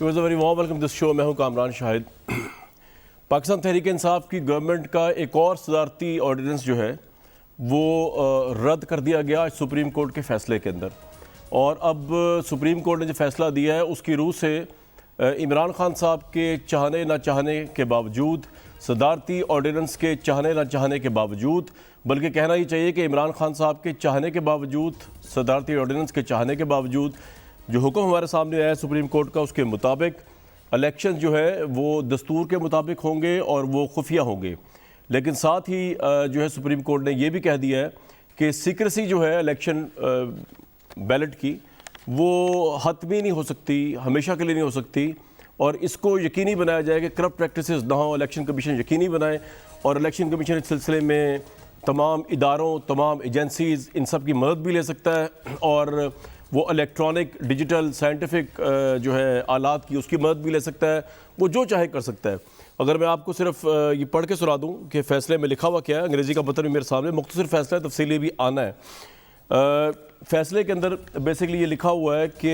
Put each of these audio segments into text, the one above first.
Viewers very warm welcome this show. मैं हूं कामरान शाहिद। पाकिस्तान तहरीक इंसाफ की गवर्नमेंट का एक और सदारती ऑर्डिनेंस जो है वो रद्द कर दिया गया आज सुप्रीम कोर्ट के फैसले के अंदर। और अब सुप्रीम कोर्ट ने जो फैसला दिया है उसकी रूह से इमरान खान साहब के चाहने ना चाहने के बावजूद, सदारती ऑर्डिनेंस के चाहने ना चाहने के बावजूद, बल्कि कहना ही चाहिए कि इमरान खान साहब के चाहने के बावजूद, सदारती ऑर्डिनेंस के चाहने के बावजूद जो हुक्म हमारे सामने आया है सुप्रीम कोर्ट का, उसके मुताबिक इलेक्शन जो है वो दस्तूर के मुताबिक होंगे और वो खुफिया होंगे। लेकिन साथ ही जो है सुप्रीम कोर्ट ने ये भी कह दिया है कि सीक्रेसी जो है इलेक्शन बैलेट की वो हतमी नहीं हो सकती, हमेशा के लिए नहीं हो सकती, और इसको यकीनी बनाया जाए कि करप्ट प्रैक्टिसेस ना हो। इलेक्शन कमीशन यकीनी बनाए और इलेक्शन कमीशन इस सिलसिले में तमाम इदारों, तमाम एजेंसीज़, इन सब की मदद भी ले सकता है और वो इलेक्ट्रॉनिक, डिजिटल, साइंटिफिक जो है आलात की उसकी मदद भी ले सकता है। वो जो चाहे कर सकता है। अगर मैं आपको सिर्फ ये पढ़ के सुना दूं कि फ़ैसले में लिखा हुआ क्या है, अंग्रेज़ी का बतन भी मेरे सामने, मुख्तसर फ़ैसला है, तफसीली भी आना है। फ़ैसले के अंदर बेसिकली ये लिखा हुआ है कि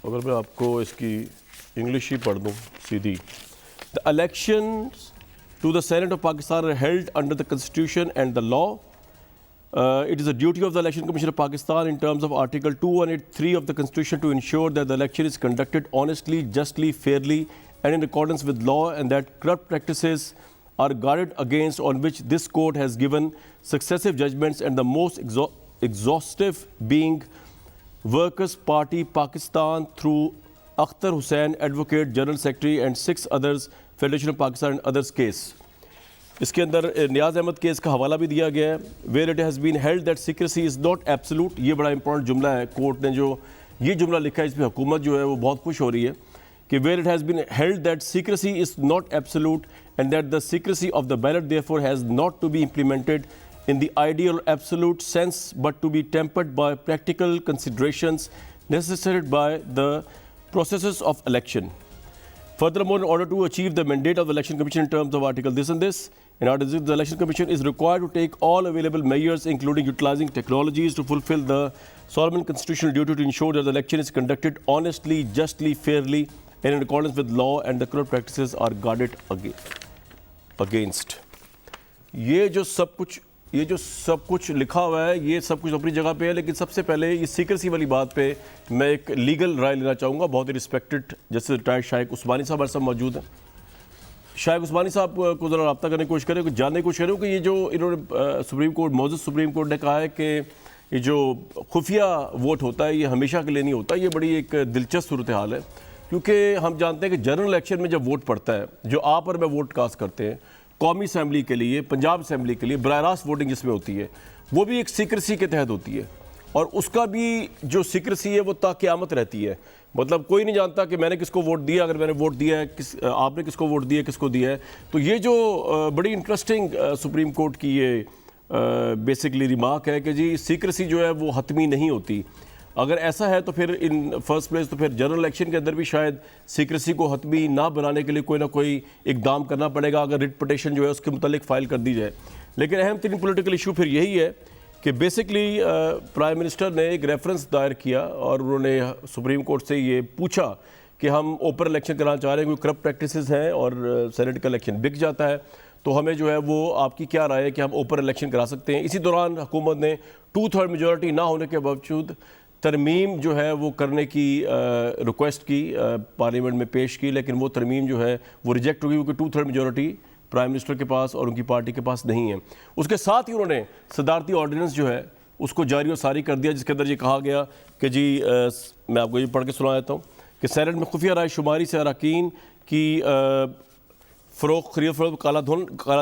अगर मैं आपको इसकी इंग्लिश ही पढ़ दूँ सीधी, the election to the senate of Pakistan are held under the constitution and the law. It is a duty of the Election Commission of Pakistan in terms of Article 213 of the Constitution to ensure that the election is conducted honestly, justly, fairly and in accordance with law, and that corrupt practices are guarded against, on which this court has given successive judgments, and the most exhaustive being Workers' Party Pakistan through Akhtar Hussain, Advocate, General Secretary and 6 others, Federation of Pakistan and others case. इसके अंदर नियाज़ Ahmad case का हवाला भी दिया गया है। Where it has been held that secrecy is not absolute, ये बड़ा इंपॉर्टेंट जुमला है। कोर्ट ने जो ये जुमला लिखा है इस पर हुकूमत जो है वो बहुत खुश हो रही है कि where it has been held that secrecy is not absolute and that the secrecy of the ballot therefore has not to be implemented in the ideal absolute sense, but to be tempered by practical considerations necessitated by the processes of election. Furthermore, in order to achieve the mandate of the Election Commission in terms of Article this and this, in order to the Election Commission is required to take all available measures, including utilizing technologies to fulfill the solemn constitutional duty to ensure that the election is conducted honestly, justly, fairly, and in accordance with law, and the corrupt practices are guarded against. ये जो सब कुछ लिखा हुआ है, ये सब कुछ अपनी जगह पे है, लेकिन सबसे पहले ये सीक्रेसी वाली बात पे मैं एक लीगल राय लेना चाहूँगा। बहुत ही रिस्पेक्टेड जैसे रिटायर्ड शाइक उस्मानी साहब हमारे साथ मौजूद हैं। शाइक उस्मानी साहब को ज़रा रब्ता करने की कोशिश करें, कुछ जानने की कोशिश करें कि ये जो इन्होंने सुप्रीम कोर्ट, मौजूद सुप्रीम कोर्ट ने कहा है कि ये जो खुफिया वोट होता है ये हमेशा के लिए नहीं होता। ये बड़ी एक दिलचस्प सूरत हाल है, क्योंकि हम जानते हैं कि जनरल इलेक्शन में जब वोट पड़ता है, जो आप और मैं वोट कास्ट करते हैं कौमी असम्बली के लिए, पंजाब असम्बली के लिए, बराह रास्त वोटिंग जिसमें होती है, वो भी एक सीक्रेसी के तहत होती है और उसका भी जो सीक्रेसी है वो ताक़यामत रहती है। मतलब कोई नहीं जानता कि मैंने किसको वोट दिया, अगर मैंने वोट दिया है, आपने किसको वोट दिया, किसको दिया है। तो ये जो बड़ी इंटरेस्टिंग सुप्रीम कोर्ट की ये बेसिकली रिमार्क है कि जी सीक्रेसी जो है वो हतमी नहीं होती। अगर ऐसा है तो फिर इन फर्स्ट प्लेस तो फिर जनरल इलेक्शन के अंदर भी शायद सीक्रेसी को हतमी ना बनाने के लिए कोई ना कोई इकदाम करना पड़ेगा, अगर रिट पिटीशन जो है उसके मुतालिक फ़ाइल कर दी जाए। लेकिन अहम तरीन पोलिटिकल इशू फिर यही है कि बेसिकली प्राइम मिनिस्टर ने एक रेफरेंस दायर किया और उन्होंने सुप्रीम कोर्ट से ये पूछा कि हम ओपन इलेक्शन कराना चाह रहे हैं, कोई करप्ट प्रैक्टिसेस हैं और सेनेट का इलेक्शन बिक जाता है, तो हमें जो है वो आपकी क्या राय है कि हम ओपन इलेक्शन करा सकते हैं। इसी दौरान हुकूमत ने 2/3 मेजॉरिटी ना होने के बावजूद तरमीम जो है वो करने की रिक्वेस्ट की, पार्लियामेंट में पेश की, लेकिन वो तरमीम जो है वो रिजेक्ट हो गई क्योंकि 2/3 मेजॉरिटी प्राइम मिनिस्टर के पास और उनकी पार्टी के पास नहीं है। उसके साथ ही उन्होंने सदारती ऑर्डिनेंस जो है उसको जारी और सारी कर दिया, जिसके अंदर ये कहा गया कि जी मैं आपको ये पढ़ के सुना देता हूँ कि सेनेट में खुफिया राय शुमारी से अरकान की खरीद फरोख्त काला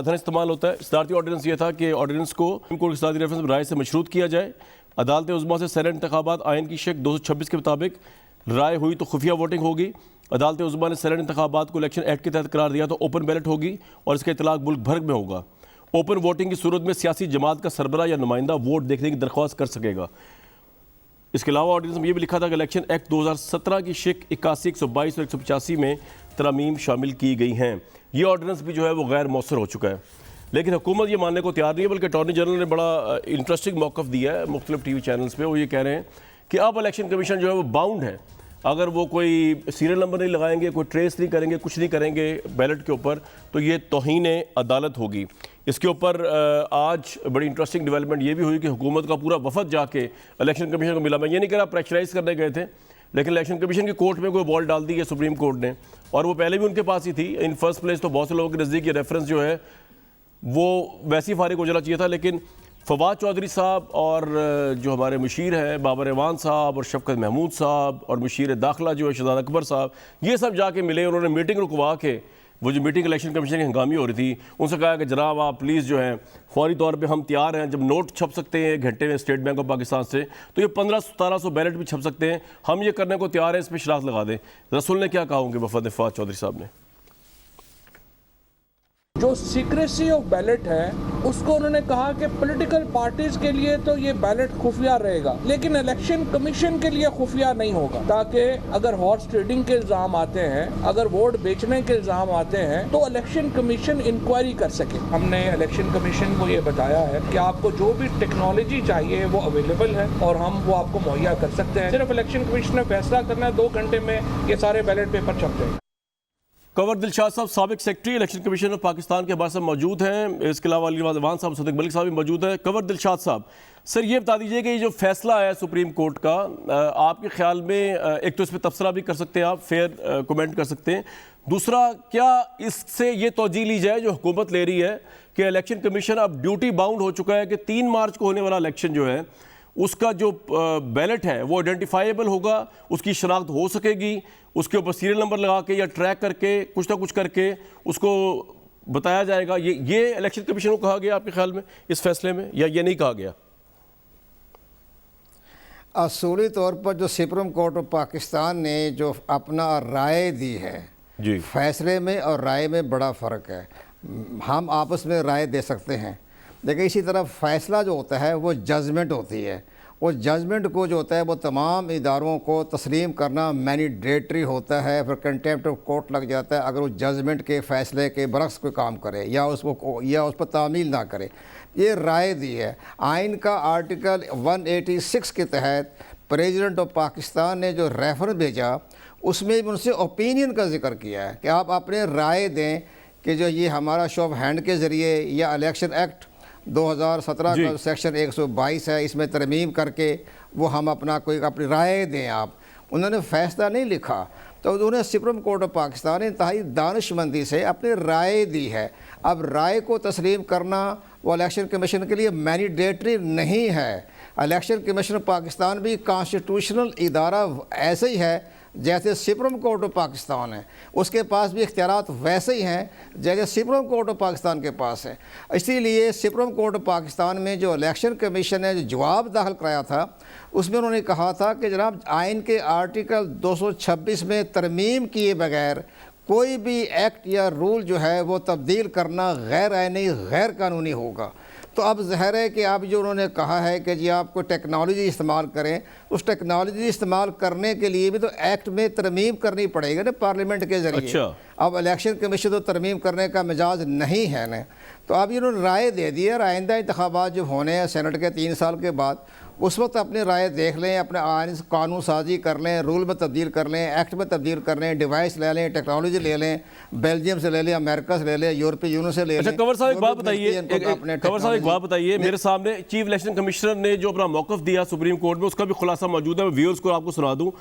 धन इस्तेमाल होता है। सदारती ऑर्डिनेंस ये था कि ऑर्डिनेंस को कोर्ट की सदारती रेफरेंस राय से मशरूत किया जाए। अदालत उज़्मा से सेनेट इंतखाबात आइन की शेक 226 के मुताबिक राय हुई तो खुफिया वोटिंग होगी। अदालत उज़्मा ने सेनेट इंतखाबात को इलेक्शन एक्ट के तहत करार दिया तो ओपन बैलेट होगी और इसका इतलाक मुल्क भर में होगा। ओपन वोटिंग की सूरत में सियासी जमात का सरबरा या नुमाइंदा वोट देखने की दरख्वास्त कर सकेगा। इसके अलावा ऑर्डिनेंस में यह भी लिखा था कि इलेक्शन एक्ट 2017 की शेक 81, 122 और 185 में तरमीम शामिल की गई हैं। ये ऑर्डिनेंस भी जो है वो गैर मौसर हो चुका है, लेकिन हुकूमत ये मानने को तैयार नहीं है, बल्कि अटॉर्नी जनरल ने बड़ा इंटरेस्टिंग मौक़िफ़ दिया है मुख्तलिफ TV चैनल्स पे। वो ये कह रहे हैं कि अब इलेक्शन कमीशन जो है वो बाउंड है, अगर वो कोई सीरियल नंबर नहीं लगाएंगे, कोई ट्रेस नहीं करेंगे, कुछ नहीं करेंगे बैलेट के ऊपर, तो ये तौहीन अदालत होगी। इसके ऊपर आज बड़ी इंटरेस्टिंग डेवलपमेंट ये भी हुई कि हुकूमत का पूरा वफद जाके इलेक्शन कमीशन को मिला। मैं ये नहीं कह रहा प्रेशराइज करने गए थे, लेकिन इलेक्शन कमीशन की कोर्ट में कोई बॉल डाल दी है सुप्रीम कोर्ट ने, और वो पहले भी उनके पास ही थी। इन फर्स्ट प्लेस तो बहुत से लोगों के नज़दीक ये रेफरेंस जो है वो वैसे ही फारिग हो जाना चाहिए था, लेकिन फवाद चौधरी साहब और जो हमारे मुशीर हैं बाबर एवान साहब और शफकत महमूद साहब और मुशीर दाखिला जो है शहजाद अकबर साहब, ये सब जाके मिले। उन्होंने मीटिंग रुकवा के, वो जो मीटिंग इलेक्शन कमीशन की हंगामी हो रही थी, उनसे कहा कि जनाब आप प्लीज़ जो है फौरी तौर पे हम तैयार हैं, जब नोट छप सकते हैं 1 घंटे में स्टेट बैंक ऑफ पाकिस्तान से, तो ये 1500-1700 बैलेट भी छप सकते हैं, हम ये करने को तैयार हैं, इस पर शरारत लगा दें। रसूल ने क्या कहा होंगे वफद फवाद चौधरी साहब ने? जो सीक्रेसी ऑफ बैलेट है उसको उन्होंने कहा कि पॉलिटिकल पार्टीज के लिए तो ये बैलेट खुफिया रहेगा, लेकिन इलेक्शन कमीशन के लिए खुफिया नहीं होगा, ताकि अगर हॉर्स ट्रेडिंग के इल्जाम आते हैं, अगर वोट बेचने के इल्जाम आते हैं, तो इलेक्शन कमीशन इंक्वायरी कर सके। हमने इलेक्शन कमीशन को ये बताया है कि आपको जो भी टेक्नोलॉजी चाहिए वो अवेलेबल है और हम वो आपको मुहैया कर सकते हैं। सिर्फ इलेक्शन कमीशन ने फैसला करना है, 2 घंटे में ये सारे बैलेट पेपर छप जाएंगे। कंवर दिलशाद साहब साबिक secretary election commission of Pakistan के हमारे साथ मौजूद हैं। इसके अलावा अली नवाज अवान साहब, सदीक मलिक साहब भी मौजूद हैं। कंवर दिलशाद साहब, सर ये बता दीजिए कि ये जो फैसला आया सुप्रीम कोर्ट का, आपके ख्याल में एक तो इस पर तबसरा भी कर सकते हैं आप, फेयर कमेंट कर सकते हैं, दूसरा क्या इससे ये तोजी ली जाए जो हुकूमत ले रही है कि इलेक्शन कमीशन अब ड्यूटी बाउंड हो चुका है कि 3 मार्च को होने वाला इलेक्शन जो है उसका जो बैलेट है वो आइडेंटिफाइबल होगा, उसकी शनाख्त हो सकेगी, उसके ऊपर सीरियल नंबर लगा के या ट्रैक करके कुछ ना कुछ करके उसको बताया जाएगा। ये इलेक्शन कमीशन को कहा गया आपके ख्याल में इस फैसले में, या ये नहीं कहा गया? असूली तौर पर जो सुप्रीम कोर्ट ऑफ पाकिस्तान ने जो अपना राय दी है जी, फैसले में और राय में बड़ा फ़र्क है। हम आपस में राय दे सकते हैं, लेकिन इसी तरह फ़ैसला जो होता है वो जजमेंट होती है। वो जजमेंट को जो होता है वो तमाम इदारों को तस्लीम करना मैंडेटरी होता है, फिर कंटेम्प्ट ऑफ कोर्ट लग जाता है अगर वो जजमेंट के फ़ैसले के बरक्स कोई काम करे या उस पर तामील ना करे। ये राय दी है। आइन का आर्टिकल 186 के तहत प्रेसिडेंट ऑफ पाकिस्तान ने जो रेफर भेजा उसमें भी उनसे ओपिनियन का जिक्र किया है कि आप अपने राय दें कि जो ये हमारा शो ऑफ हैंड के ज़रिए या इलेक्शन एक्ट 2017 का सेक्शन 122 है इसमें तरमीम करके वो हम अपनी राय दें आप। उन्होंने फ़ैसला नहीं लिखा, तो उन्होंने सुप्रीम कोर्ट ऑफ पाकिस्तान ने इंतहाई दानिशमंदी से अपनी राय दी है। अब राय को तस्लीम करना वो इलेक्शन कमीशन के लिए मैंडेटरी नहीं है। इलेक्शन कमीशन ऑफ पाकिस्तान भी कॉन्स्टिट्यूशनल इदारा ऐसे ही है जैसे सुप्रीम कोर्ट ऑफ पाकिस्तान है, उसके पास भी इख्तियारात वैसे ही हैं जैसे सुप्रीम कोर्ट ऑफ पाकिस्तान के पास है। इसीलिए सुप्रीम कोर्ट ऑफ पाकिस्तान में जो इलेक्शन कमीशन ने जो जवाब दाखिल कराया था उसमें उन्होंने कहा था कि जनाब आइन के आर्टिकल 226 में तरमीम किए बगैर कोई भी एक्ट या रूल जो है वो तब्दील करना गैर आइनी गैर कानूनी होगा। तो अब ज़ाहिर है कि आप जो उन्होंने कहा है कि जी आपको टेक्नोलॉजी इस्तेमाल करें, उस टेक्नोलॉजी इस्तेमाल करने के लिए भी तो एक्ट में तरमीम करनी पड़ेगी ना पार्लियामेंट के ज़रिए। अच्छा। अब इलेक्शन कमीशन तो तरमीम करने का मिजाज नहीं है ना, तो अब इन्होंने राय दे दी है। आइंदा इंतखाबात जो होने हैं सेनेट के 3 साल के बाद, उस वक्त अपनी राय देख लें, अपने आइन कानून साजी कर लें, रूल में तब्दील कर लें, एक्ट में तब्दील कर लें, डिवाइस ले लें, टेक्नोलॉजी ले लें, बेल्जियम से ले लें, अमेरिका से ले लें, यूरोपीय यूनियन से ले लें। अच्छा कंवर साहब एक बात बताइए, कंवर साहब एक बात बताइए, मेरे सामने चीफ इलेक्शन कमिश्नर ने जो अपना मौक़िफ़ दिया सुप्रीम कोर्ट में उसका भी खुलासा मौजूद है, मैं व्यूअर्स को आपको सुना दूँ।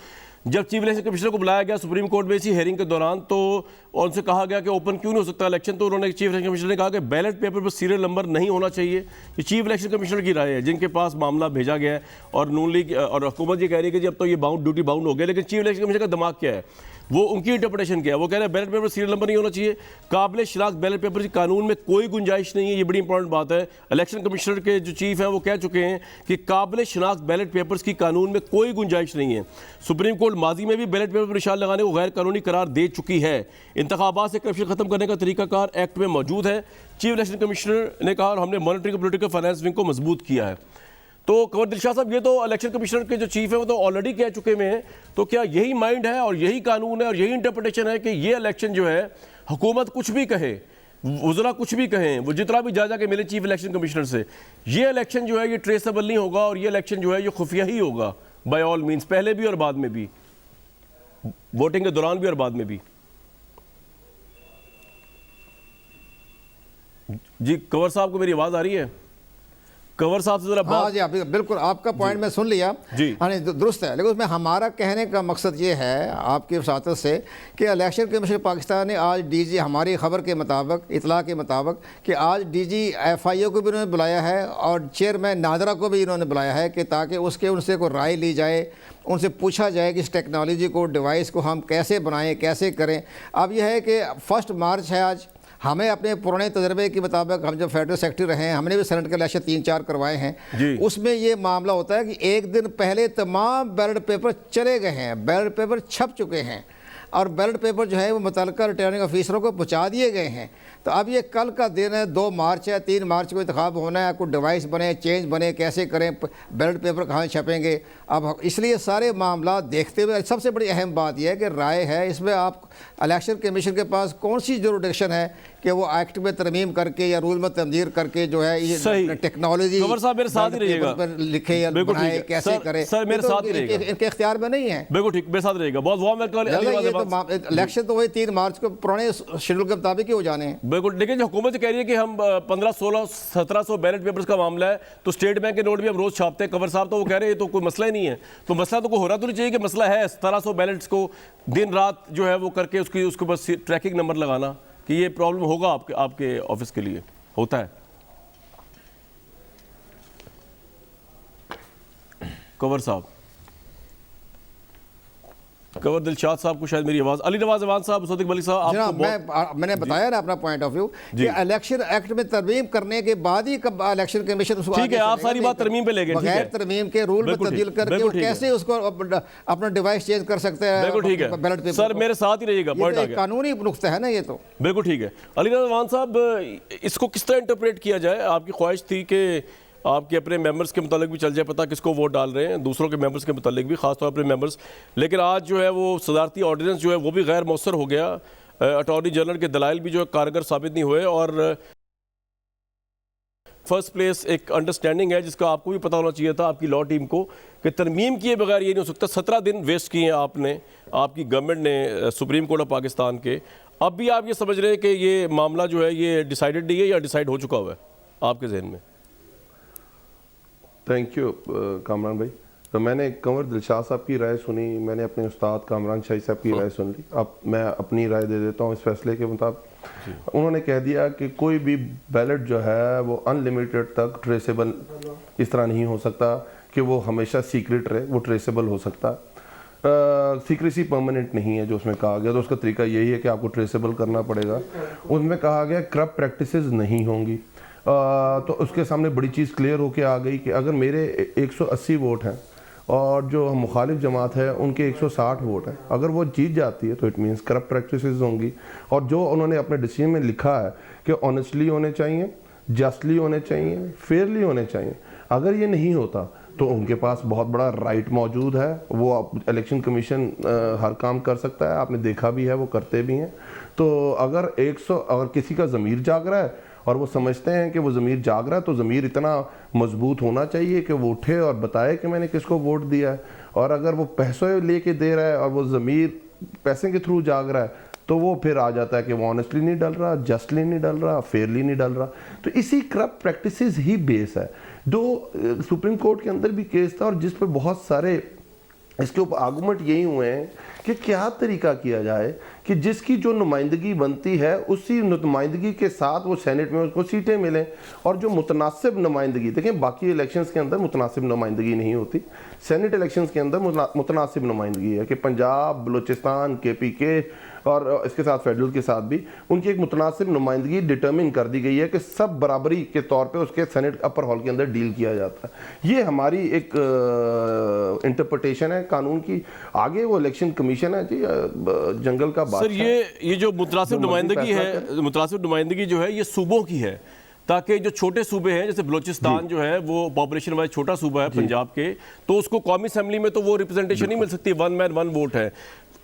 जब चीफ इलेक्शन कमिश्नर को बुलाया गया सुप्रीम कोर्ट में इसी हेयरिंग के दौरान, तो उनसे कहा गया कि ओपन क्यों नहीं हो सकता इलेक्शन, तो उन्होंने चीफ इलेक्शन कमिश्नर ने कहा कि बैलेट पेपर पर सीरियल नंबर नहीं होना चाहिए। ये चीफ इलेक्शन कमिश्नर की राय है जिनके पास मामला भेजा गया है, और नून लीग और हुकूमत ये कह रही है कि जब तो ये ड्यूटी बाउंड हो गया, लेकिन चीफ इलेक्शन कमिश्नर का दिमाग क्या है, वो उनकी इंटरप्रिटेशन क्या है, वो कह रहे हैं बैलेट पेपर सीरियल नंबर नहीं होना चाहिए, काबिल शनाख्त बैलेट पेपर की कानून में कोई गुंजाइश नहीं है। ये बड़ी इंपॉर्टेंट बात है। इलेक्शन कमिश्नर के जो चीफ हैं वो कह चुके हैं कि काबिल शनाख्त बैलेट पेपर्स की कानून में कोई गुंजाइश नहीं है। सुप्रीम कोर्ट माजी में भी बैलेट पेपर पर निशान लगाने को गैर कानूनी करार दे चुकी है। इंतखाबात से करप्शन खत्म करने का तरीकाकार एक्ट में मौजूद है, चीफ इलेक्शन कमिश्नर ने कहा, और हमने मॉनिटरिंग पॉलिटिकल फाइनेंस विंग को मजबूत किया है। तो कंवर दिलशाद साहब, ये तो इलेक्शन कमिश्नर के जो चीफ है वो तो ऑलरेडी कह चुके में हैं, तो क्या यही माइंड है और यही कानून है और यही इंटरप्रिटेशन है कि ये इलेक्शन जो है हुकूमत कुछ भी कहे, वज़रा कुछ भी कहें, वो जितना भी जा के मिले चीफ इलेक्शन कमिश्नर से, ये इलेक्शन जो है ये ट्रेसेबल नहीं होगा और ये इलेक्शन जो है ये खुफिया ही होगा? बाय ऑल मीन्स, पहले भी और बाद में भी, वोटिंग के दौरान भी और बाद में भी। जी कंवर साहब को मेरी आवाज आ रही है? कंवर साहब से जरा हाँ जी, आप बिल्कुल, आपका पॉइंट मैं सुन लिया जी। हाँ नहीं, दुरुस्त है, लेकिन उसमें हमारा कहने का मकसद ये है आपकी वसातत से कि इलेक्शन कमीशन पाकिस्तान ने आज डीजी, हमारी खबर के मुताबिक, इतला के मुताबिक, कि आज डीजी FIO को भी उन्होंने बुलाया है और चेयरमैन नादरा को भी इन्होंने बुलाया है कि ताकि उनसे कोई राय ली जाए, उनसे पूछा जाए कि इस टेक्नोलॉजी को, डिवाइस को हम कैसे बनाएं, कैसे करें। अब यह है कि 1 मार्च है आज, हमें अपने पुराने तजर्बे के मुताबिक, हम जब फेडरल सेक्रेटरी रहे हैं, हमने भी सेनेट के इलेक्शन 3-4 करवाए हैं, उसमें ये मामला होता है कि एक दिन पहले तमाम बैलेट पेपर चले गए हैं, बैलेट पेपर छप चुके हैं और बैलेट पेपर जो है वो मुतल्लिका रिटर्निंग ऑफिसरों को पहुंचा दिए गए हैं। तो अब ये कल का दिन है, 2 मार्च है, 3 मार्च को इंतखाब होना है, कोई डिवाइस बने, चेंज बने, कैसे करें, बैलेट पेपर कहाँ छपेंगे। अब इसलिए सारे मामला देखते हुए सबसे बड़ी अहम बात यह है कि राय है इसमें, आप इलेक्शन कमीशन के पास कौन सी जुरिडिक्शन है कि वो एक्ट में तरमीम करके या रूल में तब्दील करके जो है ये टेक्नोलॉजी कंवर साहब मेरे साथ ही रहिएगा, लिखे या बनाए, कैसे करें, सर मेरे साथ ही रहेगा, इनके इख्तियार में नहीं है। बिल्कुल ठीक, मेरे साथ रहेगा। बहुत इलेक्शन तो वही 3 मार्च को पुराने शेड्यूल के मुताबिक ही हो जाने हैं। बिल्कुल, लेकिन जो हुकूमत कह रही है कि हम 1500-1600 बैलेट पेपर्स का मामला है तो स्टेट बैंक के नोट भी हम रोज छापते हैं। कंवर साहब तो वो कह रहे हैं तो कोई मसला ही नहीं है, तो मसला तो कोई हो रहा तो नहीं चाहिए कि मसला है 1700 बैलेट्स को दिन रात जो है वो करके उसको बस ट्रैकिंग नंबर लगाना, कि ये प्रॉब्लम होगा आपके ऑफिस के लिए होता है। कंवर साहब, कंवर दिलशाद साहब को शायद मेरी आवाज, अली नवाज अवान साहब, सदीक मलिक साहब, आपको मैंने बताया ना अपना पॉइंट ऑफ व्यू कि इलेक्शन एक्ट में तरमीम करने के बाद ही इलेक्शन कमीशन उसको, ठीक है, आप सारी बात तरमीम पे ले गए, बगैर तरमीम के रूल में तब्दील करके वो कैसे उसको अपना डिवाइस चेंज कर सकते हैं। बिल्कुल ठीक है बैलेट पेपर, सर मेरे साथ ही रहिएगा, पॉइंट आ गया, कानूनी नुक्ता है ना ये तो। बिल्कुल ठीक है। अली नवाज अवान साहब, इसको किस तरह इंटरप्रेट किया जाए? आपकी ख्वाहिश थी कि आपके अपने मेंबर्स के मुतालिक भी चल जाए पता किसको वोट डाल रहे हैं, दूसरों के मेंबर्स के मुतालिक भी, खासतौर पर मेंबर्स, लेकिन आज जो है वो सदारती ऑर्डिनेंस जो है वो भी गैर मौसर हो गया। अटॉर्नी जनरल के दलाइल भी जो है कारगर साबित नहीं हुए, और फर्स्ट प्लेस एक अंडरस्टैंडिंग है जिसका आपको भी पता होना चाहिए था, आपकी लॉ टीम को, कि तरमीम किए बगैर ये नहीं हो सकता। 17 दिन वेस्ट किए हैं आपने, आपकी गवर्नमेंट ने, सुप्रीम कोर्ट ऑफ पाकिस्तान के। अब भी आप ये समझ रहे हैं कि ये मामला जो है ये डिसाइडेड नहीं है या डिसाइड हो चुका हुआ है आपके जहन में? थैंक यू कामरान भाई। तो मैंने कंवर दिलशाद साहब की राय सुनी, मैंने अपने उस्ताद कामरान शाही साहब की राय सुन ली। अब मैं अपनी राय दे देता हूँ इस फैसले के मुताबिक। उन्होंने कह दिया कि कोई भी बैलेट जो है वो अनलिमिटेड तक ट्रेसेबल इस तरह नहीं हो सकता कि वो हमेशा सीक्रेट रहे, वो ट्रेसेबल हो सकता। सीक्रेसी परमानेंट नहीं है जो उसमें कहा गया, तो उसका तरीका यही है कि आपको ट्रेसेबल करना पड़ेगा। उसमें कहा गया करप्ट प्रैक्टिसेस नहीं होंगी। तो उसके सामने बड़ी चीज़ क्लियर होके आ गई कि अगर मेरे 180 वोट हैं और जो मुखालिफ जमात है उनके 160 वोट हैं, अगर वो जीत जाती है तो इट मीन्स करप्ट प्रैक्टिसेस होंगी। और जो उन्होंने अपने डिसीजन में लिखा है कि ऑनेस्टली होने चाहिए, जस्टली होने चाहिए, फेयरली होने चाहिए, अगर ये नहीं होता तो उनके पास बहुत बड़ा राइट मौजूद है, वो इलेक्शन कमीशन हर काम कर सकता है, आपने देखा भी है, वो करते भी हैं। तो अगर किसी का ज़मीर जाग रहा है और वो समझते हैं कि वो ज़मीर जाग रहा है, तो ज़मीर इतना मजबूत होना चाहिए कि वो उठे और बताए कि मैंने किसको वोट दिया है। और अगर वो पैसे लेके दे रहा है और वो ज़मीर पैसे के थ्रू जाग रहा है, तो वो फिर आ जाता है कि वो ऑनेस्टली नहीं डल रहा, जस्टली नहीं डल रहा, फेयरली नहीं डल रहा। तो इसी करप्ट प्रैक्टिसेस ही बेस है। सुप्रीम कोर्ट के अंदर भी केस था और जिस पर बहुत सारे इसके ऊपर आर्गूमेंट यही हुए हैं कि क्या तरीका किया जाए कि जिसकी जो नुमाइंदगी बनती है उसी नुमाइंदगी के साथ वो सेनेट में उसको सीटें मिलें, और जो मुतनासिब नुमाइंदगी, देखें बाकी इलेक्शंस के अंदर मुतनासिब नुमाइंदगी नहीं होती, सेनेट इलेक्शंस के अंदर मुतनासिब नुमाइंदगी है कि पंजाब, बलूचिस्तान, KPK और इसके साथ फेडरल के साथ भी उनकी एक मुतनासिब नुमाइंदगी डिटर्मिन कर दी गई है कि सब बराबरी के तौर पे उसके सेनेट अपर हॉल के अंदर डील किया जाता है। ये हमारी एक इंटरप्रिटेशन है कानून की। आगे वो इलेक्शन कमीशन है जी, जंगल का सर। ये जो मुतनासिब नुमाइंदगी है, मुतनासिब नुमाइंदगी जो है ये सूबों की है, ताकि जो छोटे सूबे हैं जैसे बलूचिस्तान जो है वो पॉपुलेशन वाइज छोटा सूबा है पंजाब के, तो उसको कौमी असेंबली में तो वो रिप्रेजेंटेशन नहीं मिल सकती, 1 मैन 1 वोट है।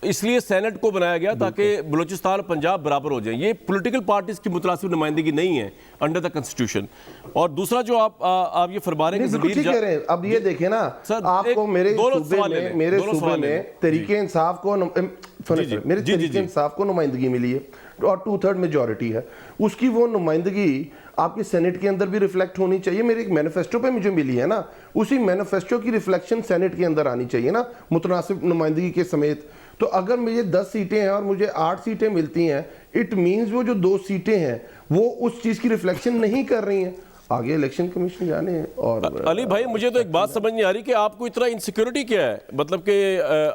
इसलिए सेनेट को बनाया गया ताकि बलूचिस्तान और पंजाब बराबर हो जाए। ये पॉलिटिकल पार्टीज की मुतनासिब नुमाइंदगी नहीं है अंडर द कॉन्स्टिट्यूशन। और दूसरा जो आप ये फरमा रहे हैं कि ठीक कह रहे हैं। अब ये देखें ना, आपको मेरे सूबे में तरीके इंसाफ को नुमाइंदगी मिली है और 2/3 मेजॉरिटी है, उसकी वो नुमाइंदगी आपके सेनेट के अंदर भी रिफ्लेक्ट होनी चाहिए। मेरे एक मैनिफेस्टो पे मुझे मिली है ना, उसी मैनिफेस्टो की रिफ्लेक्शन सेनेट के अंदर आनी चाहिए ना, मुतनासिब नुमाइंदगी के समेत। तो अगर मुझे 10 सीटें हैं और मुझे 8 सीटें मिलती हैं, इट मींस वो जो 2 सीटें हैं वो उस चीज़ की रिफ्लेक्शन नहीं कर रही हैं। आगे इलेक्शन कमीशन जाने हैं। और अली भाई, मुझे तो एक बात समझ नहीं आ रही कि आपको इतना इनसिक्योरिटी क्या है। मतलब कि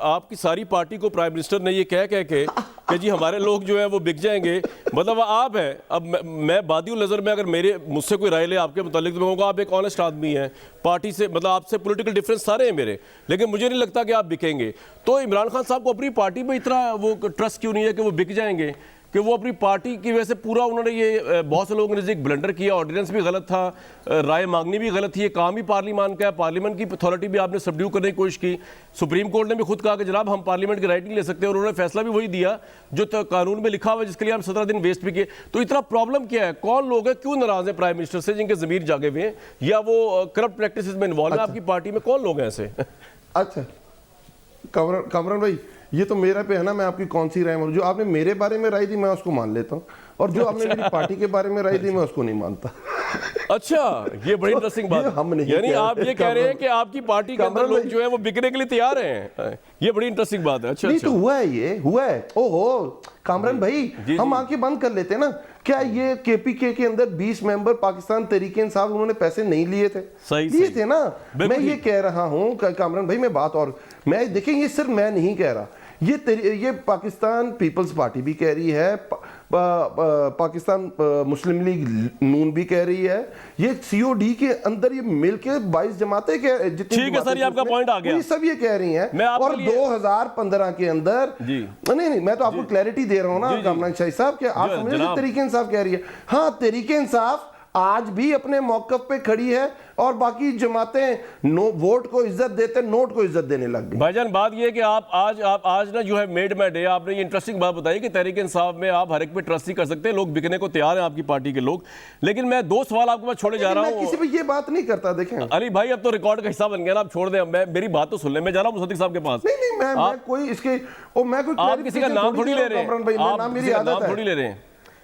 आपकी सारी पार्टी को प्राइम मिनिस्टर ने ये कह के कि जी हमारे लोग जो है वो बिक जाएंगे। मतलब आप हैं, अब मैं बादियुल नज़र में अगर मुझसे कोई राय ले आपके मुतालिक तो मैं कहूँगा आप एक ऑनेस्ट आदमी हैं, पार्टी से मतलब आपसे पॉलिटिकल डिफरेंस सारे हैं मेरे, लेकिन मुझे नहीं लगता कि आप बिकेंगे। तो इमरान खान साहब को अपनी पार्टी में इतना वो ट्रस्ट क्यों नहीं है कि वो बिक जाएंगे, कि वो अपनी पार्टी की वजह से पूरा उन्होंने ये बहुत से लोगों ने एक ब्लंडर किया, ऑर्डिनेंस भी गलत था, राय मांगनी भी गलत थी, ये काम ही पार्लियामान का है, पार्लियामेंट की अथॉरिटी भी आपने सबड्यू करने की कोशिश की। सुप्रीम कोर्ट ने भी खुद कहा कि जनाब हम पार्लियामेंट की राइट नहीं ले सकते, और उन्होंने फैसला भी वही दिया जो कानून में लिखा हुआ है, जिसके लिए हम 17 दिन वेस्ट भी किए। तो इतना प्रॉब्लम क्या है, कौन लोग हैं, क्यों नाराज है प्राइम मिनिस्टर से, जिनके ज़मीर जागे हुए हैं या वो करप्ट प्रैक्टिस में इन्वॉल्व है? आपकी पार्टी में कौन लोग हैं ऐसे? अच्छा कामरान भाई, ये तो मेरा पे है ना, मैं आपकी कौन सी राय मानूं? जो आपने मेरे बारे में राय दी मैं उसको मान लेता हूँ, और जो आपने मेरी पार्टी के बारे में राय दी मैं उसको नहीं मानता। अच्छा, ये बड़ी इंटरेस्टिंग बात है। यानी आप ये कह रहे हैं कि आपकी पार्टी के अंदर लोग जो है वो बिकने के लिए तैयार हैं। ये बड़ी इंटरेस्टिंग बात है। अच्छा, नहीं तो हुआ है, ये हुआ है। ओहो कामरान भाई, हम आंखें बंद कर लेते हैं ना। क्या ये केपीके के अंदर 20 मेंबर पाकिस्तान तहरीके इंसाफ उन्होंने पैसे नहीं लिए थे? लिए थे ना। मैं ये कह रहा हूँ कामरान भाई, मैं बात और मैं देखें, ये सिर्फ मैं नहीं कह रहा, ये पाकिस्तान पीपल्स पार्टी भी कह रही है, पाकिस्तान मुस्लिम लीग नून भी कह रही है, ये सीओडी के अंदर ये मिलके 22 जमातें ठीक है सर, ये आपका पॉइंट आ गया, सब ये कह रही हैं। और 2015 के अंदर नहीं, मैं तो आपको क्लैरिटी दे रहा हूं ना कामरान शाही साहब, कि आप समझ रहे तहरीके इंसाफ कह रही है। हाँ, तहरीके इंसाफ आज भी अपने मौकफ पे खड़ी है, और बाकी जमातें वोट को इज्जत देते, नोट को इज्जत देने लग गई। भाईजान, बात ये है कि आप आज ना जो है मेड माय डे, आपने ये इंटरेस्टिंग बात बताई कि तहरीक इंसाफ में आप हर एक पे ट्रस्ट ही कर सकते हैं, लोग बिकने को तैयार हैं आपकी पार्टी के लोग। लेकिन मैं 2 सवाल आपको मैं छोड़े जा रहा हूँ। किसी पे ये बात नहीं करता, देखें अली भाई, अब तो रिकॉर्ड का हिस्सा बन गया ना, आप छोड़ दें। मेरी बात तो सुन ले, मैं जा रहा हूँ मुसद्दिक साहब के पास। नहीं, मैं कोई इसके आप किसी का नाम थोड़ी ले रहे हैं, आप किसी का नाम थोड़ी ले रहे हैं।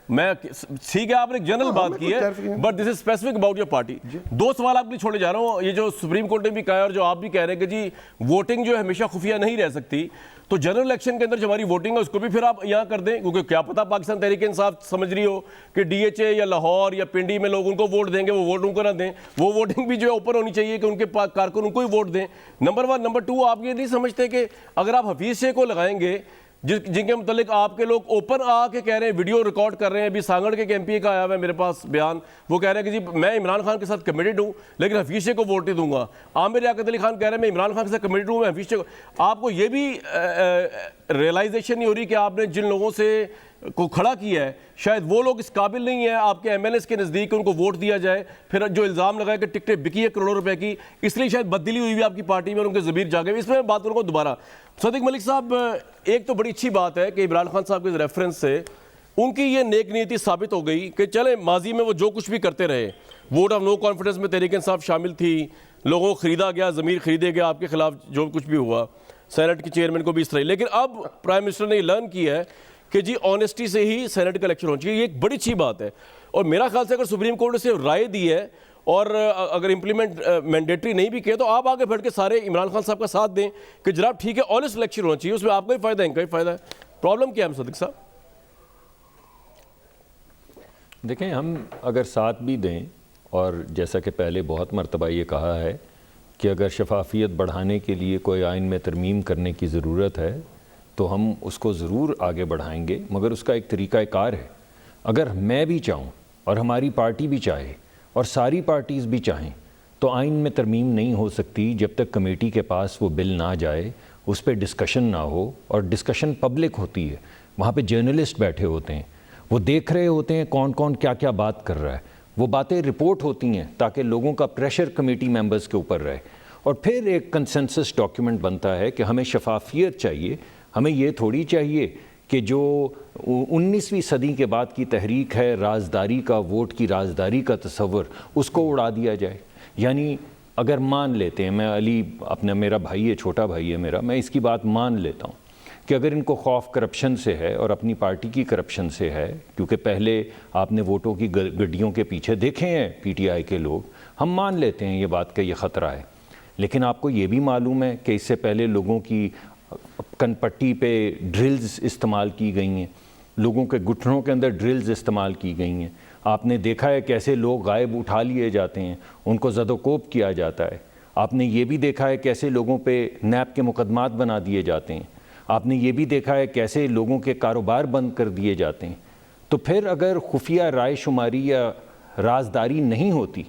मैं ठीक है, आपने जनरल बात की है, but this is specific about your party. 2 सवाल आपके छोड़े जा रहा हूं। ये जो सुप्रीम कोर्ट ने भी कहा है और जो आप भी कह रहे हैं कि जी वोटिंग जो है हमेशा खुफिया नहीं रह सकती, तो जनरल इलेक्शन के अंदर जो हमारी वोटिंग है उसको भी फिर आप यहाँ कर दें, क्योंकि क्या पता पाकिस्तान तहरीक इंसाफ समझ रही हो कि डीएचए या लाहौर या पिंडी में लोग उनको वोट देंगे, वो वोट उनको ना दें। वो वोटिंग भी जो है ओपन होनी चाहिए कि उनके कारकुन उनको ही वोट दें, नंबर 1। नंबर 2, आप ये नहीं समझते कि अगर आप हफीज शेख को लगाएंगे, जिनके मुतालिक आपके लोग ओपन आके कह रहे हैं, वीडियो रिकॉर्ड कर रहे हैं, अभी सांगड़ के एमपी का आया हुआ है मेरे पास बयान, वो कह रहे हैं कि जी मैं इमरान खान के साथ कमिटेड हूँ लेकिन हफीज शेख को वोट नहीं दूंगा। आमिर लियाकत अली खान कह रहे हैं मैं इमरान खान के साथ कमिटेड हूँ, मैं हफीज शेख। आपको ये भी रियलाइजेशन नहीं हो रही कि आपने जिन लोगों से को खड़ा किया है, शायद वो लोग इस काबिल नहीं है आपके एमएलएस के नज़दीक उनको वोट दिया जाए। फिर जो इल्ज़ाम लगाए कि टिकटें बिकी है करोड़ों रुपए की, इसलिए शायद बदली हुई भी आपकी पार्टी में और उनके ज़मीर जागे। इसमें मैं बात करूँगा दोबारा। सदीक मलिक साहब, एक तो बड़ी अच्छी बात है कि इमरान खान साहब के रेफरेंस से उनकी ये नेक नीति साबित हो गई कि चले माजी में वो जो कुछ भी करते रहे, वोट ऑफ नो कॉन्फिडेंस में तहरीक इंसाफ शामिल थी, लोगों को खरीदा गया, ज़मीर खरीदे गया आपके खिलाफ, जो कुछ भी हुआ, सेनेट के चेयरमैन को भी इस तरह। लेकिन अब प्राइम मिनिस्टर ने लर्न किया है कि जी ऑनेस्टी से ही सेनेट का इलेक्शन होना चाहिए, ये एक बड़ी अच्छी बात है। और मेरा ख्याल से अगर सुप्रीम कोर्ट से राय दी है और अगर इम्प्लीमेंट मैंडेटरी नहीं भी किया, तो आप आगे बढ़ के सारे इमरान खान साहब का साथ दें कि जनाब ठीक है ऑनेस्ट इलेक्शन होना चाहिए, उसमें आपका ही फायदा है, इनका ही फायदा है। प्रॉब्लम क्या है सदीक साहब? देखें, हम अगर साथ भी दें, और जैसा कि पहले बहुत मरतबा ये कहा है कि अगर शफाफियत बढ़ाने के लिए कोई आइन में तरमीम करने की ज़रूरत है तो हम उसको ज़रूर आगे बढ़ाएंगे, मगर उसका एक तरीक़ाकार है। अगर मैं भी चाहूँ और हमारी पार्टी भी चाहे और सारी पार्टीज़ भी चाहें, तो आइन में तरमीम नहीं हो सकती जब तक कमेटी के पास वो बिल ना जाए, उस पर डिस्कशन ना हो। और डिस्कशन पब्लिक होती है, वहाँ पे जर्नलिस्ट बैठे होते हैं, वो देख रहे होते हैं कौन कौन क्या क्या बात कर रहा है, वो बातें रिपोर्ट होती हैं ताकि लोगों का प्रेशर कमेटी मेंबर्स के ऊपर रहे, और फिर एक कंसेंसस डॉक्यूमेंट बनता है कि हमें शफाफियत चाहिए, हमें ये थोड़ी चाहिए कि जो 19वीं सदी के बाद की तहरीक है, राजदारी का, वोट की राजदारी का तस्वर, उसको उड़ा दिया जाए। यानी अगर मान लेते हैं, मैं अली अपना मेरा भाई है, छोटा भाई है मेरा, मैं इसकी बात मान लेता हूँ कि अगर इनको खौफ करप्शन से है और अपनी पार्टी की करप्शन से है, क्योंकि पहले आपने वोटों की गड्डियों के पीछे देखे हैं पीटीआई के लोग, हम मान लेते हैं ये बात का ये ख़तरा है। लेकिन आपको ये भी मालूम है कि इससे पहले लोगों की कनपट्टी पे ड्रिल्स इस्तेमाल की गई हैं, लोगों के घुटनों के अंदर ड्रिल्स इस्तेमाल की गई हैं। आपने देखा है कैसे लोग गायब उठा लिए जाते हैं, उनको ज़दोकोब किया जाता है। आपने ये भी देखा है कैसे लोगों पे नैब के मुकदमात बना दिए जाते हैं। आपने ये भी देखा है कैसे लोगों के कारोबार बंद कर दिए जाते हैं। तो फिर अगर खुफिया राय शुमारी या राजदारी नहीं होती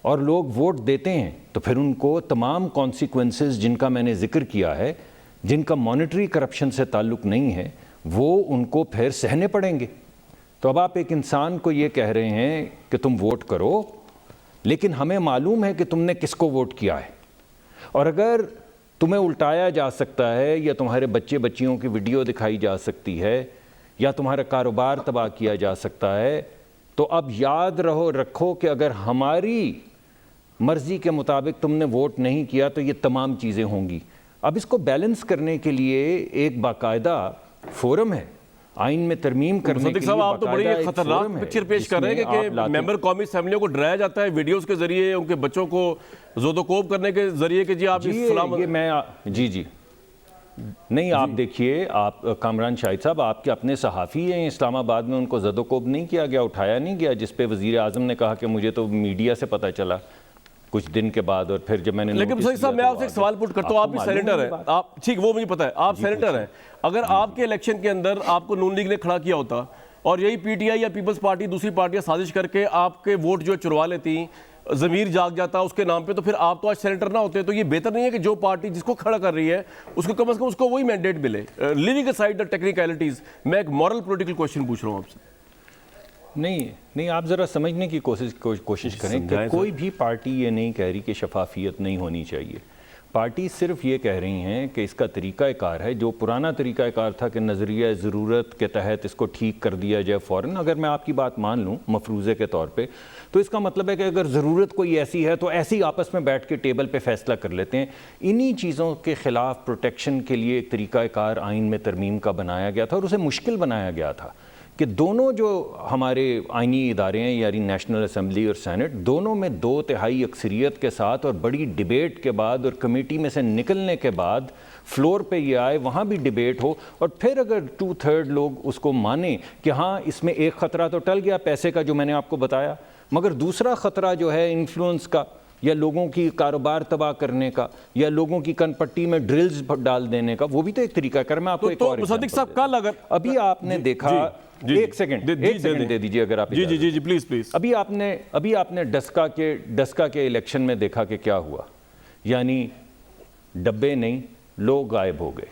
और लोग वोट देते हैं, तो फिर उनको तमाम कॉन्सिक्वेंसेस जिनका मैंने जिक्र किया है, जिनका मॉनेटरी करप्शन से ताल्लुक़ नहीं है, वो उनको फिर सहने पड़ेंगे। तो अब आप एक इंसान को ये कह रहे हैं कि तुम वोट करो, लेकिन हमें मालूम है कि तुमने किसको वोट किया है। और अगर तुम्हें उल्टाया जा सकता है, या तुम्हारे बच्चे बच्चियों की वीडियो दिखाई जा सकती है, या तुम्हारा कारोबार तबाह किया जा सकता है, तो अब याद रखो कि अगर हमारी मर्ज़ी के मुताबिक तुमने वोट नहीं किया तो ये तमाम चीज़ें होंगी। अब इसको बैलेंस करने के लिए एक बाकायदा फोरम है, आइन में तरमीम करने के लिए साहब, आप तो बड़ी बाकायदा एक खतरनाक फोरम है, पिक्चर पेश कर रहे हैं कि मेंबर कौमी असेंबलियों को डराया जाता है वीडियोस के जरिए, उनके बच्चों को ज़ोदोकोब करने के जरिए कि जी आप ये मैं जी नहीं, आप देखिए, आप कामरान शाहिद साहब आपके अपने सहाफ़ी हैं इस्लामाबाद में, उनको ज़दोकोब नहीं किया गया, उठाया नहीं गया, जिस पे वज़ीर आज़म ने कहा कि मुझे तो मीडिया से पता चला कुछ दिन के बाद, और फिर जब मैंने लेकिन सही साहब, मैं आपसे एक सवाल पुट करता हूँ। आप भी सेनेटर हैं, आप ठीक, वो मुझे पता है, आप सेनेटर हैं। अगर आपके इलेक्शन के अंदर आपको नून लीग ने खड़ा किया होता और यही पीटीआई या पीपल्स पार्टी दूसरी पार्टियां साजिश करके आपके वोट जो चुरवा लेती, ज़मीर जाग जाता उसके नाम पे, तो फिर आप तो आज सेनेटर ना होते। तो ये बेहतर नहीं है कि जो पार्टी जिसको खड़ा कर रही है उसको कम से कम उसको वही मैंडेट मिले? लिविंग असाइड द टेक्निकलिटीज, मैं एक मॉरल पॉलिटिकल क्वेश्चन पूछ रहा हूँ आपसे। नहीं, आप ज़रा समझने की कोशिश करें कि कोई भी पार्टी ये नहीं कह रही कि शफाफियत नहीं होनी चाहिए। पार्टी सिर्फ ये कह रही हैं कि इसका तरीक़ाकार है, जो पुराना तरीक़ाकार था कि नज़रिया ज़रूरत के तहत इसको ठीक कर दिया जाए फ़ौरन। अगर मैं आपकी बात मान लूँ मफरूज़े के तौर पे, तो इसका मतलब है कि अगर ज़रूरत कोई ऐसी है तो ऐसी आपस में बैठ के टेबल पे फ़ैसला कर लेते हैं। इन्हीं चीज़ों के ख़िलाफ़ प्रोटेक्शन के लिए एक तरीक़ाकार आइन में तरमीम का बनाया गया था, और उसे मुश्किल बनाया गया था कि दोनों जो हमारे आइनी इदारे हैं, यानी नेशनल असेंबली और सेनेट, दोनों में 2/3 अक्सरियत के साथ और बड़ी डिबेट के बाद और कमेटी में से निकलने के बाद फ्लोर पे ये आए, वहाँ भी डिबेट हो, और फिर अगर 2/3 लोग उसको माने कि हाँ इसमें एक ख़तरा तो टल गया पैसे का जो मैंने आपको बताया, मगर दूसरा ख़तरा जो है इन्फ्लुएंस का, या लोगों की कारोबार तबाह करने का, या लोगों की कनपट्टी में ड्रिल्स डाल देने का, वो भी तो एक तरीका कर। मैं आपको एक और मुसद्दिक साहब, कल अगर अभी आपने देखा, एक सेकंड दे दीजिए अगर आप जी प्लीज। अभी आपने डस्का के इलेक्शन में देखा कि क्या हुआ, यानी डब्बे नहीं, लोग गायब हो गए,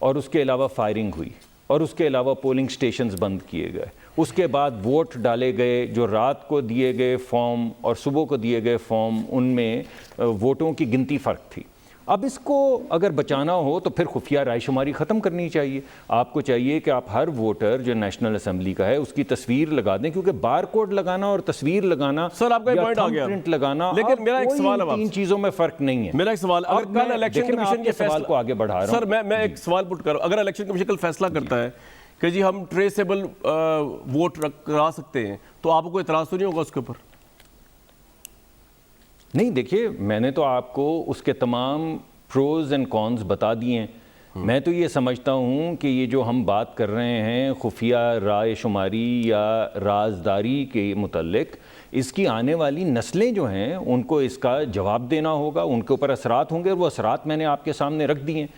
और उसके अलावा फायरिंग हुई, और उसके अलावा पोलिंग स्टेशंस बंद किए गए। उसके बाद वोट डाले गए, जो रात को दिए गए फॉर्म और सुबह को दिए गए फॉर्म, उनमें वोटों की गिनती फ़र्क थी। अब इसको अगर बचाना हो तो फिर खुफिया रायशुमारी ख़त्म करनी चाहिए। आपको चाहिए कि आप हर वोटर जो नेशनल असेंबली का है उसकी तस्वीर लगा दें, क्योंकि बार कोड लगाना और तस्वीर लगाना, सर आपका पॉइंट आ गया, प्रिंट लगाना, लेकिन मेरा एक सवाल है, तीन चीज़ों में फ़र्क नहीं है। मेरा एक सवाल, अगर कल इलेक्शन कमीशन के सवाल को आगे बढ़ा रहा हूं, सर मैं एक सवाल पुट कर रहा हूं, अगर इलेक्शन कमीशन कल फैसला करता है कि जी हम ट्रेसेबल वोट करा सकते हैं, तो आपको कोई इतराज़ तो नहीं होगा उसके ऊपर? नहीं, देखिए, मैंने तो आपको उसके तमाम प्रोज एंड कॉन्स बता दिए हैं। मैं तो ये समझता हूँ कि ये जो हम बात कर रहे हैं खुफिया राय शुमारी या राजदारी के मुतल्लिक, इसकी आने वाली नस्लें जो हैं उनको इसका जवाब देना होगा, उनके ऊपर असरात होंगे, और वो असरात मैंने आपके सामने रख दिए हैं।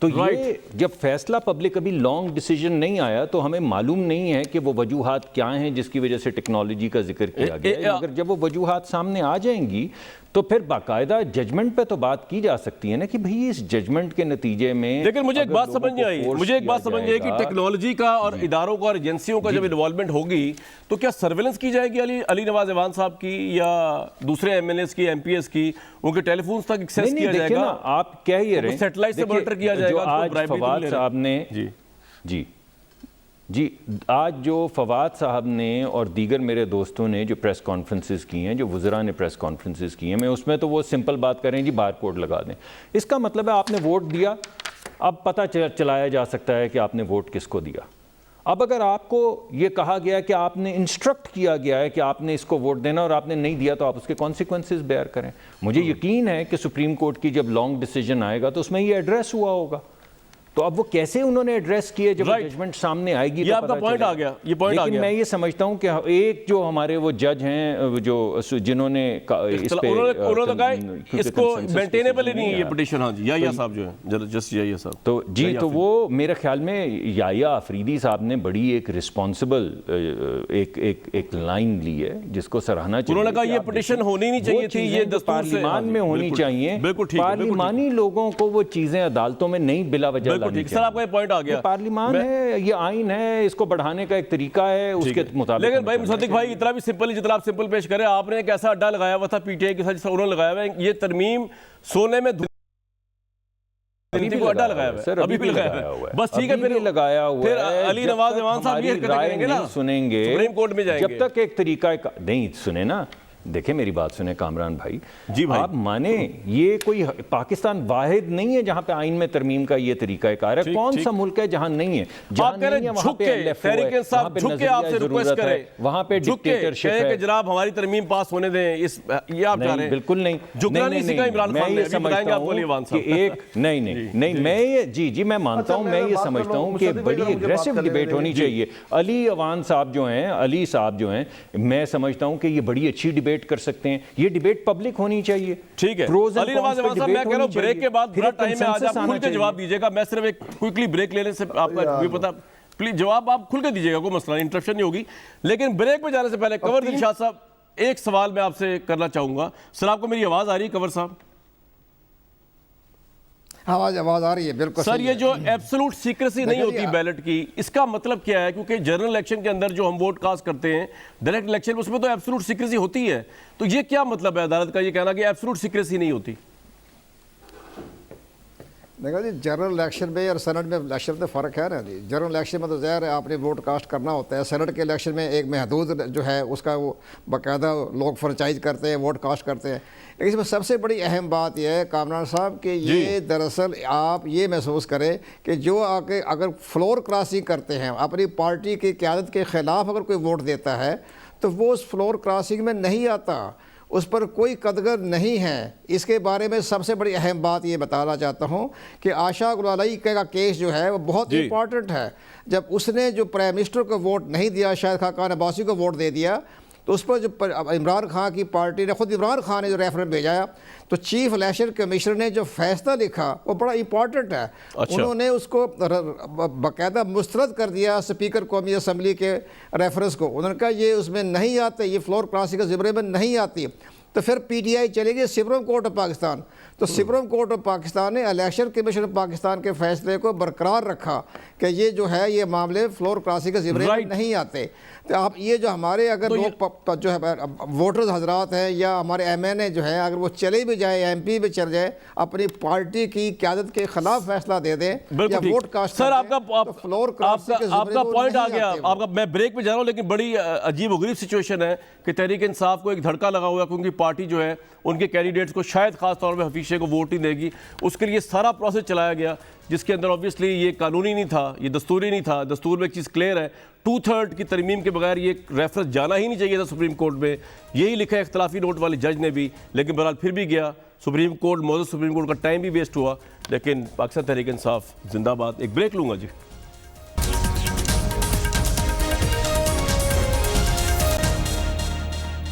तो ये जब फैसला पब्लिक अभी लॉन्ग डिसीजन नहीं आया तो हमें मालूम नहीं है कि वो वजूहात क्या हैं जिसकी वजह से टेक्नोलॉजी का जिक्र किया गया। अगर जब वो वजूहात सामने आ जाएंगी तो फिर बाकायदा जजमेंट पे तो बात की जा सकती है ना कि भाई इस जजमेंट के नतीजे में। लेकिन मुझे एक बात समझ नहीं आई, कि टेक्नोलॉजी का और इदारों का और एजेंसियों का जब इन्वॉल्वमेंट होगी तो क्या सर्वेलेंस की जाएगी अली नवाज अवान साहब की या दूसरे एमएलएस की, एमपीएस की, उनके टेलीफोन तक एक्सेस किया जाएगा? आप कह ही रहे हैं सैटेलाइट से मॉनिटर किया जाएगा। जाएगा उसको आज bribery तो फवाद ले रहे। साहब ने जी जी आज जो फवाद साहब ने और दीगर मेरे दोस्तों ने जो प्रेस कॉन्फ्रेंसेस की हैं, जो वज़रा ने प्रेस कॉन्फ्रेंसेस की हैं, मैं उसमें तो वो सिंपल बात करें जी, बार कोड लगा दें। इसका मतलब है आपने वोट दिया, अब पता चलाया जा सकता है कि आपने वोट किसको दिया। अब अगर आपको ये कहा गया है कि आपने इंस्ट्रक्ट किया गया है कि आपने इसको वोट देना और आपने नहीं दिया, तो आप उसके कॉन्सिक्वेंसेस बेयर करें। मुझे यकीन है कि सुप्रीम कोर्ट की जब लॉन्ग डिसीजन आएगा तो उसमें ये एड्रेस हुआ होगा। तो अब वो कैसे उन्होंने एड्रेस किए जब Right. जजमेंट सामने आएगी, ये तो आपका पता point चलेगा। आ गया, ये point आ लेकिन गया। मैं ये समझता हूँ कि एक जो हमारे वो जज हैं जो जिन्होंने इस पे उन्होंने कहा क्योंकि इसको consensus मेंटेनेबल ही decision नहीं है ये आया। पिटीशन। हाँ जी, याहिया साहब जो है, जस्ट याहिया साहब। तो जी याहिया तो आफरीदी। वो मेरे ख्याल में याहिया आफरीदी साहब ने बड़ी एक रिस्पॉन्सिबल एक लाइन ली है जिसको सराहना चाहिए। उन्होंने कहा कि ये आप पिटीशन देखें, होनी नहीं वो चाहिए थी, चीज़ें ये जो दस्तूर से- पार्लियामान हाँ जी, में होनी बिल्कुल, चाहिए। बिल्कुल ठीक है, बिल्कुल ठीक। पार्लिमानी लोगों को वो चीज़ें अदालतों में नहीं बिला वजह बिल्कुल लानी ठीक। सर आपका ये पॉइंट आ गया। ये पार्लिमान है, ये आइन है, इसको बढ़ाने का एक तरीका है, उसके मुताबिक। लेकिन भाई हमें चलना मुसद्दिक भाई इतना भी सिंपल, जितना आप सिंपल पेश करें, आपने एक ऐसा अड्डा लगाया हुआ था पीटीआई के साथ जिसका उन्होंने लगाया हुआ है, ये तरमीम सोने में अभी भी को अड्डा लगाया लगाया हुआ है, सर, अभी भी लगाया हुआ है। बस ठीक है, अभी फिर भी लगाया हुआ फिर है। अली जब नवाज तक ईमान साहब ये हमारी हरकतें राय करेंगे ना, नहीं सुनेंगे, सुप्रीम कोर्ट में जाएंगे। जब तक एक तरीका नहीं सुने ना, देखें मेरी बात सुने कामरान भाई जी भाई। आप माने ये कोई पाकिस्तान वाहिद नहीं है जहां पे आइन में तरमीम का ये तरीका कार है। ठीक, कौन ठीक। सा मुल्क है जहां नहीं है? आप जहां कह रहे नहीं है हैं वहां झुक पे के LFO है, तहरीक इंसाफ वहां पे झुक के नजरिया आपसे रिक्वेस्ट ज़रूरत है, करें, वहां पे झुक के डिक्टेटरशिप कहें है। कि जनाब हमारी तरमीम पास होने दें, इस ये आप चाह रहे नहीं हैं? बिल्कुल नहीं, झुकना नहीं सीखा इमरान मैं खान ने, ये अभी बताएंगे समझता आपको अली ईमान हूं कि साहब। एक नहीं मैं ये जी मैं मानता हूं, मैं ये समझता हूं कि एक बड़ी एग्रेसिव डिबेट होनी चाहिए। अली अवान साहब जो हैं, अली साहब जो हैं, मैं समझता हूं कि ये बड़ी अच्छी डिबेट कर सकते हैं। ये डिबेट पब्लिक होनी चाहिए। ठीक है अली नवाज ईमान साहब, मैं कह रहा हूं ब्रेक के बाद पूरा टाइम है, आज आप खुल के जवाब दीजिएगा। मैं सिर्फ एक क्विकली ब्रेक लेने से आपका भी पता, प्लीज जवाब आप खुल के दीजिएगा, कोई मसला नहीं, इंटरप्शन नहीं होगी। लेकिन ब्रेक में जाने से पहले कंवर दिलशाद साहब, एक सवाल मैं आपसे करना चाहूंगा। सर आपको मेरी आवाज आ रही है कंवर साहब? आवाज़ आ रही है, बिल्कुल सर सही ये है। जो एब्सोल्यूट सीक्रेसी नहीं होती बैलेट की, इसका मतलब क्या है? क्योंकि जनरल इलेक्शन के अंदर जो हम वोट कास्ट करते हैं डायरेक्ट इलेक्शन में, उसमें तो एब्सोल्यूट सीक्रेसी होती है। तो ये क्या मतलब है अदालत का ये कहना कि एब्सोल्यूट सीक्रेसी नहीं होती? देखो जी, जनरल इलेक्शन में और सेनेट में इलेक्शन में फ़र्क है ना जी। जनरल इलेक्शन में तो ज़ाहिर है आपने वोट कास्ट करना होता है। सेनेट के इलेक्शन में एक महदूद जो है उसका वो बाकायदा लोग फ्रेंचाइज करते हैं, वोट कास्ट करते हैं। लेकिन इसमें सबसे बड़ी अहम बात यह है कामरान साहब कि ये दरअसल आप ये महसूस करें कि जो आके अगर फ्लोर क्रॉसिंग करते हैं, अपनी पार्टी की क़यादत के ख़िलाफ़ अगर कोई वोट देता है तो वो उस फ्लोर क्रॉसिंग में नहीं आता, उस पर कोई कदगर नहीं है। इसके बारे में सबसे बड़ी अहम बात ये बताना चाहता हूँ कि आशा गुलाली का केस जो है वो बहुत इंपॉर्टेंट है। जब उसने जो प्राइम मिनिस्टर को वोट नहीं दिया, शायद खाकान अब्बासी को वोट दे दिया, तो उस पर जो इमरान खान की पार्टी ने, खुद इमरान खान ने जो रेफरेंस भेजा, तो चीफ इलेक्शन कमिश्नर ने जो फैसला लिखा वो बड़ा इंपॉर्टेंट है। अच्छा। उन्होंने उसको बाकायदा मुस्तरद कर दिया स्पीकर कौमी असम्बली के रेफरेंस को। उन्होंने कहा ये उसमें नहीं आते, ये फ्लोर क्रॉसिंग के ज़िम्मे में नहीं आती। तो फिर पीटीआई चली गई सुप्रीम कोर्ट ऑफ पाकिस्तान। तो सुप्रीम कोर्ट ऑफ पाकिस्तान ने इलेक्शन कमीशन ऑफ पाकिस्तान के फैसले को बरकरार रखा कि ये जो है ये मामले फ्लोर क्रॉसिंग के ज़िम्मे में नहीं आते। तो आप ये जो हमारे अगर लोग जो है वोटर्स हजरात हैं या हमारे MNA जो है, अगर वो चले भी जाए, MP भी चल जाए, अपनी पार्टी की क़यादत के खिलाफ फैसला दे दें या वोट कास्ट सर आपका फ्लोर आपका पॉइंट आ गया। आपका मैं ब्रेक में जा रहा हूँ, लेकिन बड़ी अजीब गरीब सिचुएशन है कि तहरीक इंसाफ को एक धड़का लगा हुआ है क्योंकि पार्टी जो है उनके कैंडिडेट्स को शायद खास तौर पर हफीज शेख को वोट नहीं देगी। उसके लिए सारा प्रोसेस चलाया गया जिसके अंदर ऑब्वियसली ये कानूनी नहीं था, ये दस्तूरी नहीं था। दस्तूर में एक चीज़ क्लियर है, 2/3 की तरमीम के बगैर ये रेफरेंस जाना ही नहीं चाहिए था सुप्रीम कोर्ट में। यही लिखा है इख्तलाफी नोट वाले जज ने भी, लेकिन बहरहाल फिर भी गया सुप्रीम कोर्ट। मौजूद सुप्रीम कोर्ट का टाइम भी वेस्ट हुआ, लेकिन पाकिस्तान तहरीक इंसाफ जिंदाबाद। एक ब्रेक लूँगा जी।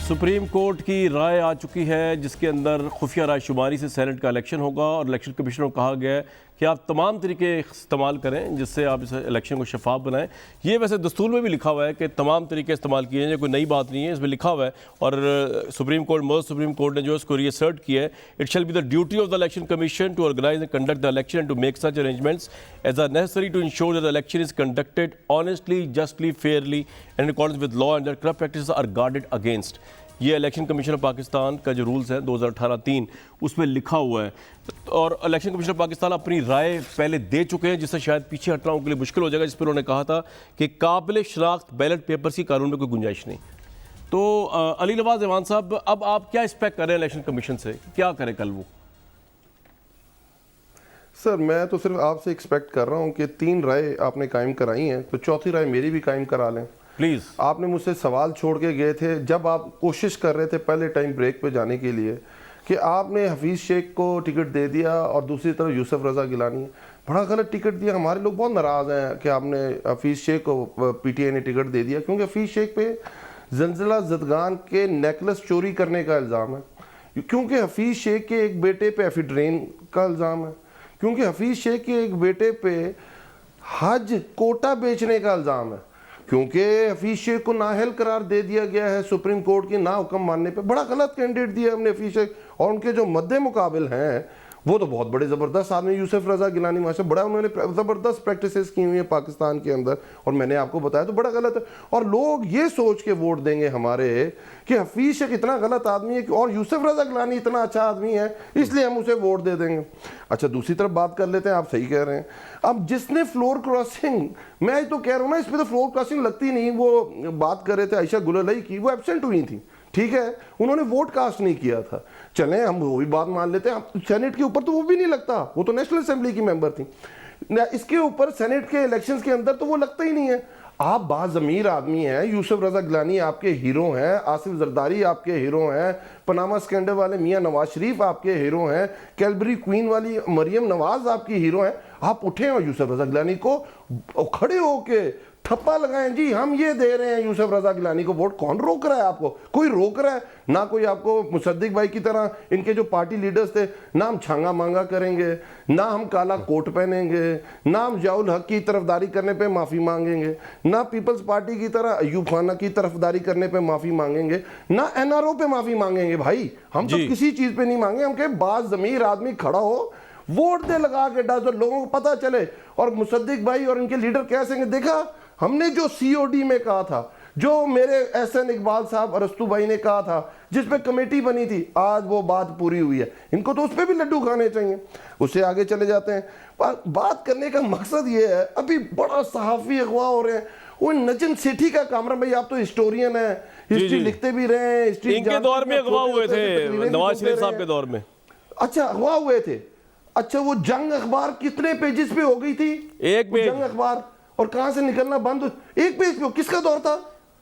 सुप्रीम कोर्ट की राय आ चुकी है जिसके अंदर खुफिया राय शुमारी से सेनेट का इलेक्शन होगा और इलेक्शन कमीशनर को कहा गया है कि आप तमाम तरीके इस्तेमाल करें जिससे आप इस इलेक्शन को शफाफ बनाएं। ये वैसे दस्तूर में भी लिखा हुआ है कि तमाम तरीके इस्तेमाल किए हैं, कोई नई बात नहीं है, इसमें लिखा हुआ है। और सुप्रीम कोर्ट मौजूद सुप्रीम कोर्ट ने जो इसको रीअसर्ट किया है, it shall be the duty of the election commission to organise and conduct the election and to make such arrangements as are necessary to ensure that the election is conducted honestly, justly, fairly and in accordance with law and that corrupt practices are guarded against. ये election commission of Pakistan का जो rules है 2018-3 उसमें लिखा हुआ है, और election commission of Pakistan अपनी राय पहले दे चुके हैं, जिससे शायद पीछे हटना उनके लिए मुश्किल हो जाएगा, जिस पर उन्होंने कहा था कि काबिल शनाख्त बैलेट पेपर्स की कानून में कोई गुंजाइश नहीं। तो अली नवाज ईमान साहब, अब आप क्या एक्सपेक्ट कर रहे हैं इलेक्शन कमीशन से, क्या करे कल वो? सर मैं तो सिर्फ आपसे एक्सपेक्ट कर रहा हूँ कि 3 राय आपने कायम कराई हैं, तो चौथी राय मेरी भी कायम करा लें प्लीज़। आपने मुझसे सवाल छोड़ के गए थे जब आप कोशिश कर रहे थे पहले टाइम ब्रेक पे जाने के लिए कि आपने हफीज़ शेख को टिकट दे दिया और दूसरी तरफ यूसुफ रज़ा गिलानी, बड़ा गलत टिकट दिया। हमारे लोग बहुत नाराज़ हैं कि आपने हफीज़ शेख को पीटीआई ने टिकट दे दिया, क्योंकि हफीज़ शेख पे जंजिला जदगान के नेकलेस चोरी करने का इल्ज़ाम है, क्योंकि हफीज़ शेख के एक बेटे पे एफिड्रेन का इल्ज़ाम है, क्योंकि हफीज़ शेख के एक बेटे पे हज कोटा बेचने का इल्ज़ाम है, क्योंकि हफीज़ शेख को नाअहल करार दे दिया गया है सुप्रीम कोर्ट की ना हुक्म मानने पे। बड़ा गलत कैंडिडेट दिया हमने हफीज़ शेख, और उनके जो मद्दे मुकाबिल हैं वो तो बहुत बड़े ज़बरदस्त आदमी यूसुफ रज़ा गिलानी, माशा बड़ा उन्होंने ज़बरदस्त प्रैक्टिसेस की हुई हैं पाकिस्तान के अंदर, और मैंने आपको बताया तो बड़ा गलत है। और लोग ये सोच के वोट देंगे हमारे कि हफीज़ शेख इतना गलत आदमी है और यूसुफ रज़ा गिलानी इतना अच्छा आदमी है, इसलिए हम उसे वोट दे देंगे। अच्छा, दूसरी तरफ बात कर लेते हैं, आप सही कह रहे हैं। अब जिसने फ्लोर क्रॉसिंग, मैं तो कह रहा हूँ ना, इस पर तो फ्लोर क्रॉसिंग लगती नहीं। वो बात कर रहे थे आयशा गुललई की, वो एब्सेंट हुई थी, ठीक है, उन्होंने वोट कास्ट नहीं किया था, चलें हम वो भी बात मान लेते हैं। सेनेट के ऊपर तो वो भी नहीं लगता, वो तो नेशनल असेंबली की मेंबर थी। इसके ऊपर सेनेट के इलेक्शंस के अंदर तो वो लगता ही नहीं है। आप बाज़मीर आदमी हैं, यूसुफ रज़ा गिलानी आपके हीरो हैं, आसिफ जरदारी आपके हीरो हैं, पनामा स्कैंडल वाले मियां नवाज शरीफ आपके हीरो हैं, कैलबरी क्वीन वाली मरियम नवाज आपकी हीरो हैं। आप उठे और यूसुफ रज़ा गिलानी को खड़े होके ठप्पा लगाएं, जी हम ये दे रहे हैं यूसुफ रज़ा गिलानी को वोट। कौन रोक रहा है आपको? कोई रोक रहा है ना, कोई आपको मुसद्दिक भाई की तरह इनके जो पार्टी लीडर्स थे, ना हम छांगा मांगा करेंगे, ना हम काला कोट पहनेंगे, ना हम जियाउल हक की तरफदारी करने पे माफ़ी मांगेंगे, ना पीपल्स पार्टी की तरह अयूब खाना की तरफदारी करने पे माफ़ी मांगेंगे, ना एनआरओ पे माफ़ी मांगेंगे। भाई हम तो किसी चीज़ पे नहीं मांगे, हम कहे बाज़मीर आदमी खड़ा हो, वोट दे लगा के डाल, लोगों को पता चले। और मुसद्दिक भाई और इनके लीडर कह सकेंगे, देखा हमने जो सीओडी में कहा था, जो मेरे एहसन इकबाल साहब अरस्तु भाई ने कहा था, जिस पे कमेटी बनी थी, आज वो बात पूरी हुई है। इनको तो उस पर भी लड्डू खाने चाहिए। उससे आगे चले जाते हैं। बात करने का मकसद ये है, अभी बड़ा सहाफ़ी अगवा हो रहे हैं। वो नजम सेठी का, कामरान भाई आप तो हिस्टोरियन है, हिस्ट्री लिखते भी रहे हैं, हिस्ट्री इनके दौर में अगवा हुए थे, नवाज शरीफ साहब के दौर में। अच्छा, अगवा हुए थे। अच्छा, वो जंग अखबार कितने पेजेस पे हो गई थी? एक पेज जंग अखबार, और कहां से निकलना बंद, एक पेज पे। किसका दौर था?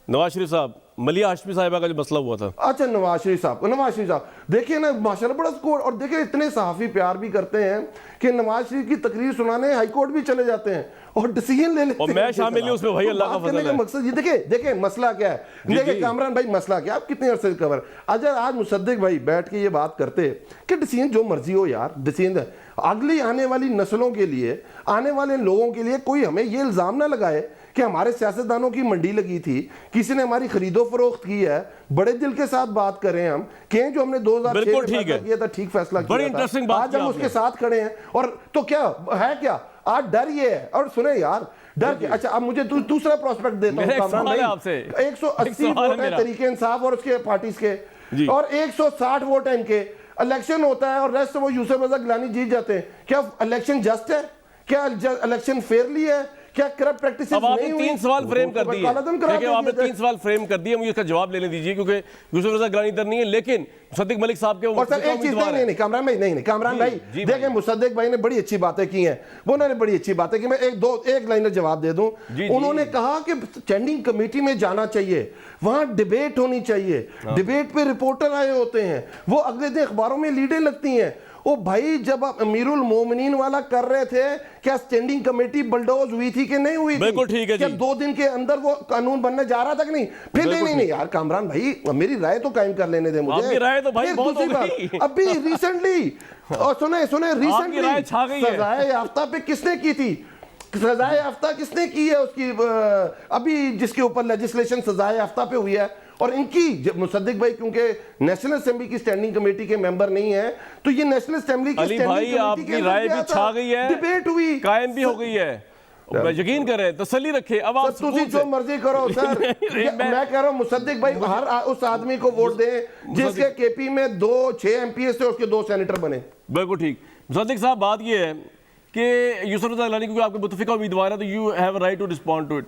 नवाज शरीफ साहब, मलिया हाशमी साहिबा का जो मसला हुआ था। अच्छा, नवाज शरीफ साहब देखिए ना, माशाल्लाह बड़ा स्कोर। और देखिए इतने सहाफ़ी प्यार भी करते हैं कि नवाज शरीफ की तकरीर सुनाने हाई कोर्ट भी चले जाते हैं और डिसीजन ले लेते हैं। और मैं शामिल हूं उसमें भाई, अल्लाह का फजल है। मकसद ये देखिए मसला क्या है। देखिए कामरान भाई, मसला क्या, आप कितने अरसे कवर, अगर आज मुसद्दिक भाई बैठ के ये बात करते कि डिसीजन जो मर्जी हो यार, डिसीजन अगली आने वाली नस्लों के लिए, आने वाले लोगों के लिए, कोई हमें ये इल्ज़ाम ना लगाए कि हमारे सियासतदानों की मंडी लगी थी, किसी ने हमारी खरीदो फरोख्त की है। बड़े दिल के साथ बात करें हम कि जो हमने 2006 में फैसला किया था, ठीक फैसला किया था, आज हम उसके साथ खड़े हैं। और तो क्या है, क्या आज डर ये है? और सुने यार, डर क्या? अच्छा, अब मुझे दूसरा प्रोस्पेक्ट देता हूं कामरान भाई, 180 वोट है तरीके इंसाफ और उसके पार्टीज के, और 160 वोट है इनके। इलेक्शन होता है और रेस्ट वो यूसुफ रज़ा गिलानी जीत जाते हैं। क्या इलेक्शन जस्ट है? क्या इलेक्शन फेयरली है? क्या करप्ट प्रैक्टिसेस नहीं हुई? आपने 3 सवाल फ्रेम कर दिए, देखिए आपने 3 सवाल फ्रेम कर दिए, मुझे इसका जवाब लेने दीजिए, क्योंकि यूसुफ रज़ा गिलानी इधर नहीं है, लेकिन मुसद्दिक मलिक साहब के और सर एक चीज नहीं कामरान भाई, नहीं कामरान भाई, देखिए मुसद्दिक भाई ने बड़ी अच्छी बातें की हैं, वो उन्होंने बड़ी अच्छी बातें की। मैं एक लाइनर जवाब दे दूं। उन्होंने कहा कि स्टैंडिंग कमेटी में जाना चाहिए, वहां डिबेट होनी चाहिए, डिबेट पे रिपोर्टर आए होते हैं, वो अगले दिन अखबारों में लीडें लगती हैं। ओ भाई, जब आप अमीरुल मोमिनीन वाला कर रहे थे, क्या स्टैंडिंग कमेटी बलडोज हुई थी कि नहीं हुई? बिल्कुल ठीक है जी। 2 दिन के अंदर वो कानून बनने जा रहा था कि नहीं? फिर नहीं यार कामरान भाई, मेरी राय तो कायम कर लेने दे मुझे। आपकी राय तो भाई बहुत हो गई। अभी रिसेंटली, और सुने रिसेंटली सजाए याफ्ता पे किसने की थी? सजाए याफ्ता किसने की है उसकी, अभी जिसके ऊपर लेजिस्लेशन सजाए याफ्ता पे हुई है। और इनकी मुसद्दिक भाई क्योंकि नेशनल असेंबली की स्टैंडिंग कमेटी के मेंबर नहीं है, तो ये नेशनल असेंबली की अली भाई, आपकी राय भी छा गई है, डिबेट हुई, कायम भी हो गई है। मैं यकीन करें, तसल्ली रखे। अब आप सर तुसी जो मर्जी करो सर। मैं कह रहा हूँ मुसद्दिक भाई हर उस आदमी को वोट दें जिसके केपी में 6 एमपीएस थे, उसके 2 सेनेटर बने। बिल्कुल ठीक। मुसद्दिक साहब, बात ये है कि यूसुफ रज़ा गिलानी क्योंकि आपके मुतफिका उम्मीदवार है, तो you have right to respond to it.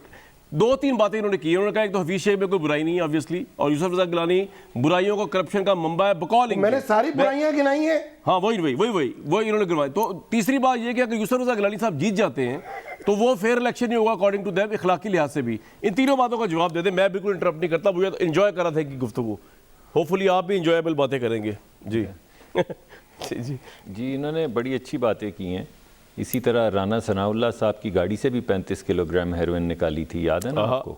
2-3 बातें इन्होंने की। उन्होंने कहा एक तो हफीज शेख में कोई बुराई नहीं है ऑब्वियसली, और यूसुफ रज़ा गिलानी बुराइयों का, करप्शन का मंबा है बकौल। मैंने सारी बुराइयां गिनाई हैं। हाँ वही इन्होंने गिनवाई। तो तीसरी बात ये कि अगर यूसुफ रज़ा गिलानी साहब जीत जाते हैं तो वो फेयर इलेक्शन नहीं होगा अकॉर्डिंग टू देम, इखलाकी लिहाज से भी। इन तीनों बातों का जवाब दे दें। मैं बिल्कुल इंटरप्ट नहीं करता, मुझे तो एंजॉय कर रहा था कि गुफ्तगू, होपफुली आप भी इंजॉयबल बातें करेंगे। जी जी, इन्होंने बड़ी अच्छी बातें की हैं। इसी तरह राना सनाउल्लाह साहब की गाड़ी से भी 35 किलोग्राम हेरोइन निकाली थी, याद है ना आपको?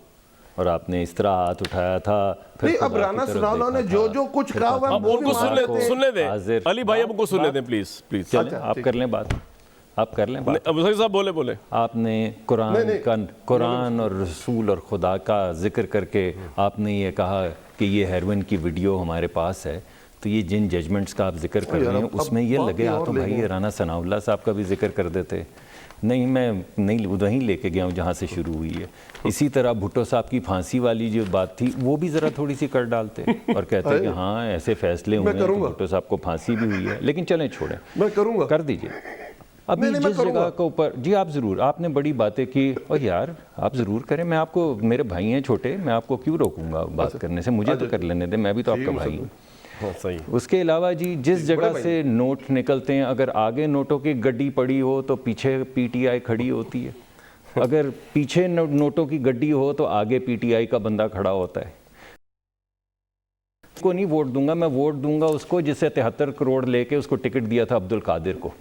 और आपने इस तरह हाथ उठाया था। नहीं, अब राना सनाउल्लाह ने जो कुछ कहा हुआ अब उनको सुनने दें। अली भाई अब उनको सुनने दें प्लीज। चलें, आप कर लें बात, आप कर लें बात। अब साहब बोले। आपने कुरान और रसूल और खुदा का जिक्र करके आपने ये कहा कि ये हेरोइन की वीडियो हमारे पास है, तो ये जिन जजमेंट्स का आप जिक्र कर रहे हैं उसमें ये लगे हाथों भाई ये राना सनाउल्लाह साहब का भी जिक्र कर देते। नहीं, मैं नहीं वहीं लेके गया हूँ जहाँ से शुरू हुई है। इसी तरह भुट्टो साहब की फांसी वाली जो बात थी वो भी ज़रा थोड़ी सी कर डालते और कहते कि हाँ ऐसे फैसले हुए हैं, तो भुट्टो साहब को फांसी भी हुई है। लेकिन चलें, छोड़ें, मैं करूँगा, कर दीजिए। अभी जिस जगह के ऊपर जी आप ज़रूर, आपने बड़ी बातें की और यार आप ज़रूर करें। मैं आपको, मेरे भाई हैं छोटे, मैं आपको क्यों रोकूंगा बात करने से? मुझे तो कर लेने दें, मैं भी तो आपका भाई हूँ। सही। उसके अलावा जी जिस जगह से नोट निकलते हैं, अगर आगे नोटों की गड्डी पड़ी हो तो पीछे पीटीआई खड़ी होती है, अगर पीछे नोटों की गड्डी हो तो आगे पीटीआई का बंदा खड़ा होता है। उसको नहीं वोट दूंगा, मैं वोट दूंगा उसको जिससे 73 करोड़ लेके उसको टिकट दिया था अब्दुल कादिर को,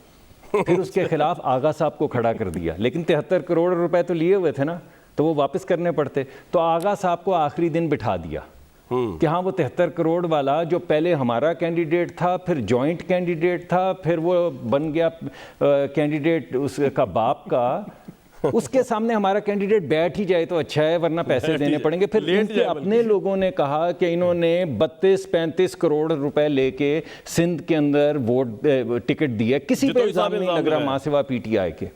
फिर उसके खिलाफ आगा साहब को खड़ा कर दिया। लेकिन 73 करोड़ रुपए तो लिए हुए थे ना, तो वो वापस करने पड़ते। तो आगा साहब को आखिरी दिन बिठा दिया कि हाँ वो 73 करोड़ वाला जो पहले हमारा कैंडिडेट था, फिर जॉइंट कैंडिडेट था, फिर वो बन गया कैंडिडेट उसका बाप का, उसके सामने हमारा कैंडिडेट बैठ ही जाए तो अच्छा है, वरना पैसे देने पड़ेंगे। फिर इनके अपने लोगों ने कहा कि इन्होंने 32-35 करोड़ रुपए लेके सिंध के अंदर वोट टिकट दिया, किसी पे इल्जाम नहीं लग रहा मां सिवा पीटीआई के।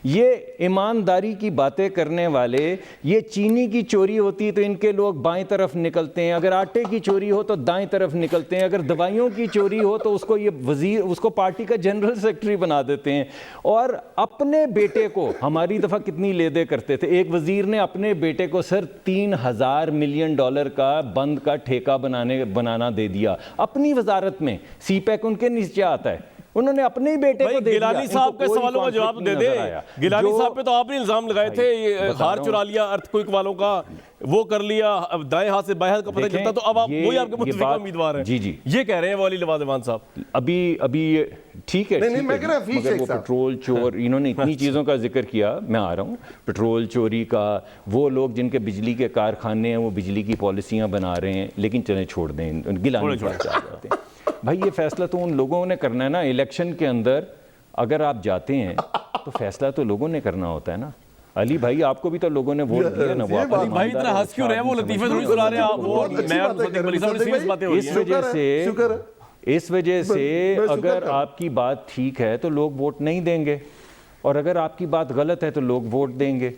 ये ईमानदारी की बातें करने वाले, ये चीनी की चोरी होती तो इनके लोग बाएं तरफ निकलते हैं, अगर आटे की चोरी हो तो दाएं तरफ निकलते हैं, अगर दवाइयों की चोरी हो तो उसको ये वजीर, उसको पार्टी का जनरल सेक्रेटरी बना देते हैं। और अपने बेटे को हमारी दफा कितनी ले दे करते थे। एक वजीर ने अपने बेटे को सर $3000 मिलियन का बंद का ठेका बनाना दे दिया अपनी वजारत में। सीपैक उनके नीचे आता है, उन्होंने अपने ही बेटे को दे दिया। गिलानी साहब के सवालों का जवाब दे दे। गिलानी साहब पे तो आपने इल्जाम लगाए थे, ये हार चुरा लिया अर्थक्वेक वालों का, वो कर लिया, अब दाएं हाथ से बाएं हाथ का पता चलता, तो अब आप वही आपके मुतफिका उम्मीदवार हैं। जी जी, ये कह रहे हैं वाली लवाजमान साहब। अभी ठीक है, मगर वो पेट्रोल चोर, इन्होंने इतनी चीज़ों का जिक्र किया, मैं आ रहा हूँ, पेट्रोल चोरी का, वो लोग जिनके बिजली के कारखाने हैं वो बिजली की पॉलिसियाँ बना रहे हैं, लेकिन चलें छोड़ दें, गिलानी जाते हैं भाई। ये फैसला तो उन लोगों ने करना है ना, इलेक्शन के अंदर अगर आप जाते हैं तो फैसला तो लोगों ने करना होता है ना। अली भाई आपको भी तो लोगों ने वोट दिया ना, वो अली भाई इतना हंस क्यों रहे, वो लतीफे थोड़ी सुना रहे हैं आप, वो मैं इस वजह से अगर आपकी बात ठीक है तो लोग वोट नहीं देंगे, और अगर आपकी बात गलत है तो लोग वोट देंगे।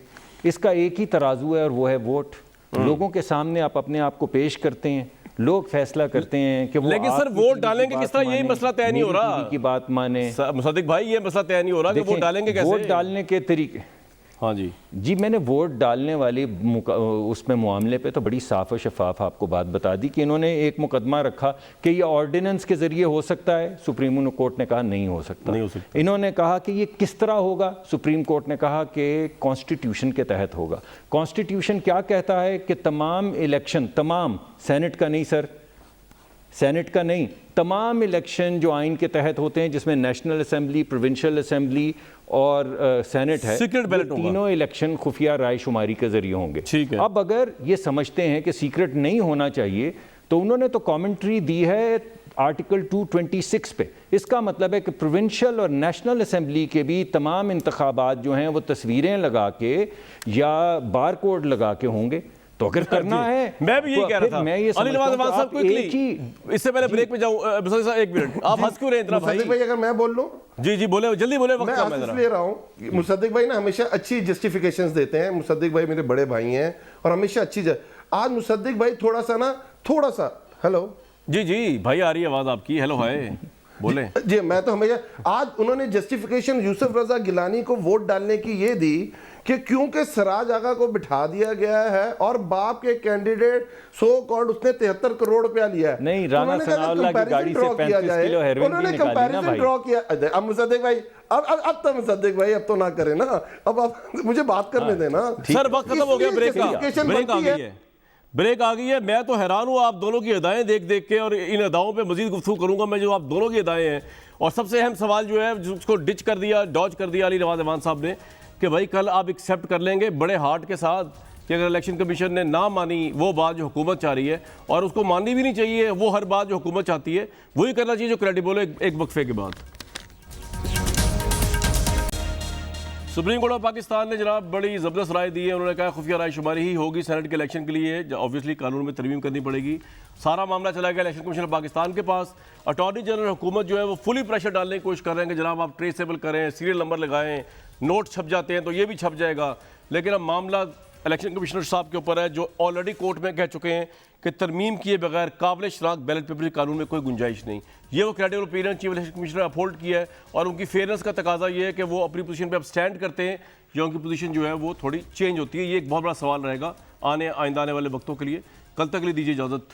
इसका एक ही तराजू है और वो है वोट। लोगों के सामने आप अपने आप को पेश करते हैं, लोग फैसला करते हैं कि वो, लेकिन सर वोट डालेंगे किस तरह, यही मसला तय नहीं हो रहा की बात माने। मुसद्दिक भाई ये मसला तय नहीं हो रहा कि वोट डालेंगे कैसे। वोट डालने के तरीके, हाँ जी, मैंने वोट डालने वाली उसमें मामले पे तो बड़ी साफ और शफाफ आपको बात बता दी कि इन्होंने एक मुकदमा रखा कि ये ऑर्डिनेंस के जरिए हो सकता है, सुप्रीम कोर्ट ने कहा नहीं हो सकता। इन्होंने कहा कि ये किस तरह होगा, सुप्रीम कोर्ट ने कहा कि कॉन्स्टिट्यूशन के तहत होगा। कॉन्स्टिट्यूशन क्या कहता है कि तमाम इलेक्शन, तमाम, सेनेट का नहीं सर, सेनेट का नहीं, तमाम इलेक्शन जो आइन के तहत होते हैं, जिसमें नेशनल असेंबली, प्रोविंशियल असेंबली और सेनेट है, तीनों इलेक्शन खुफिया राय शुमारी के जरिए होंगे। ठीक है। अब अगर ये समझते हैं कि सीक्रेट नहीं होना चाहिए, तो उन्होंने तो कमेंट्री दी है आर्टिकल 226 पे। इसका मतलब है कि प्रोविंशियल और नेशनल असेंबली के भी तमाम इंतखाबात जो हैं वो तस्वीरें लगा के या बार कोड लगा के होंगे। तो अगर करना है, मैं भी यही कह रहा था, मैं ये अली नवाज साहब क्विकली, इससे पहले ब्रेक पे जाऊं, एक मिनट, आप हंस क्यों रहे हैं इतना भाई? अगर मैं बोल लूं, जी जी बोले, जल्दी बोले, वक्त मैं कम है आशीष जरा। ले रहा हूँ। मुसद्दिक भाई ना हमेशा अच्छी जस्टिफिकेशंस देते हैं। मुसद्दिक भाई मेरे बड़े भाई हैं और हमेशा आज मुसद्दिक भाई थोड़ा सा हेलो जी जी भाई, आ रही है आवाज़ आपकी। हेलो हाय बोले जी। मैं तो हमेशा, आज उन्होंने जस्टिफिकेशन यूसुफ रजा गिलानी को वोट डालने की ये दी कि क्योंकि सराज आगा को बिठा दिया गया है और बाप के कैंडिडेट सो कॉल्ड उसने 73 करोड़ रुपया लिया है। नहीं, तो राना उन्होंने कहा कि सनाउल्लाह की comparison गाड़ी से draw किया 35 जाए। किलो हेरोइन भी उन्होंने निकाली ना कंपैरिजन भाई। ड्रॉ किया। अब मुसद्दिक भाई, अब तो मुसद्दिक भाई अब तो ना करें ना, अब आप मुझे बात करने देना। सर वक्त खत्म हो गया, ब्रेक का, justification ब्रेक आ बनती गई है, ब्रेक आ गई है। मैं तो हैरान हूँ आप दोनों की अदाएं देख देख के, और इन अदाओं पे मजीद गुफ्तगू करूंगा मैं, जो आप दोनों की अदाएं हैं। और सबसे अहम सवाल जो है, जिसको डिच कर दिया, डॉज कर दिया अली नवाज अमान साहब ने, कि भाई कल आप एक्सेप्ट कर लेंगे बड़े हार्ट के साथ कि अगर इलेक्शन कमीशन ने ना मानी वो बात जो हुकूमत चाह रही है, और उसको माननी भी नहीं चाहिए, वो हर बात जो हुकूमत चाहती है वही करना चाहिए जो क्रेडिबल है। एक वक्फे के बाद सुप्रीम कोर्ट ऑफ पाकिस्तान ने जनाब बड़ी ज़बरदस्त राय दी है। उन्होंने कहा खुफिया राय शुमारी ही होगी सेनेट के इलेक्शन के लिए, ऑब्वियसली कानून में तरमीम करनी पड़ेगी। सारा मामला चला गया इलेक्शन कमीशन ऑफ पाकिस्तान के पास। अटॉर्नी जनरल हुकूमत जो है वो फुली प्रेशर डालने की कोशिश कर रहे हैं कि जनाब आप ट्रेसेबल करें, सीरियल नंबर लगाएं, नोट छप जाते हैं तो ये भी छप जाएगा। लेकिन अब मामला इलेक्शन कमिश्नर साहब के ऊपर है, जो ऑलरेडी कोर्ट में कह चुके हैं कि तरमीम किए बगैर काबिल शनाख्त बैलेट पेपर के कानून में कोई गुंजाइश नहीं। ये वो credible opinion chief election commissioner uphold किया है, और उनकी फेयरनेस का तकाजा ये है कि वो अपनी पोजीशन पे अब स्टैंड करते हैं या उनकी पोजीशन जो है वो थोड़ी चेंज होती है। ये एक बहुत बड़ा सवाल रहेगा आइंदा आने वाले वक्तों के लिए। कल तक के लिए दीजिए इजाज़त।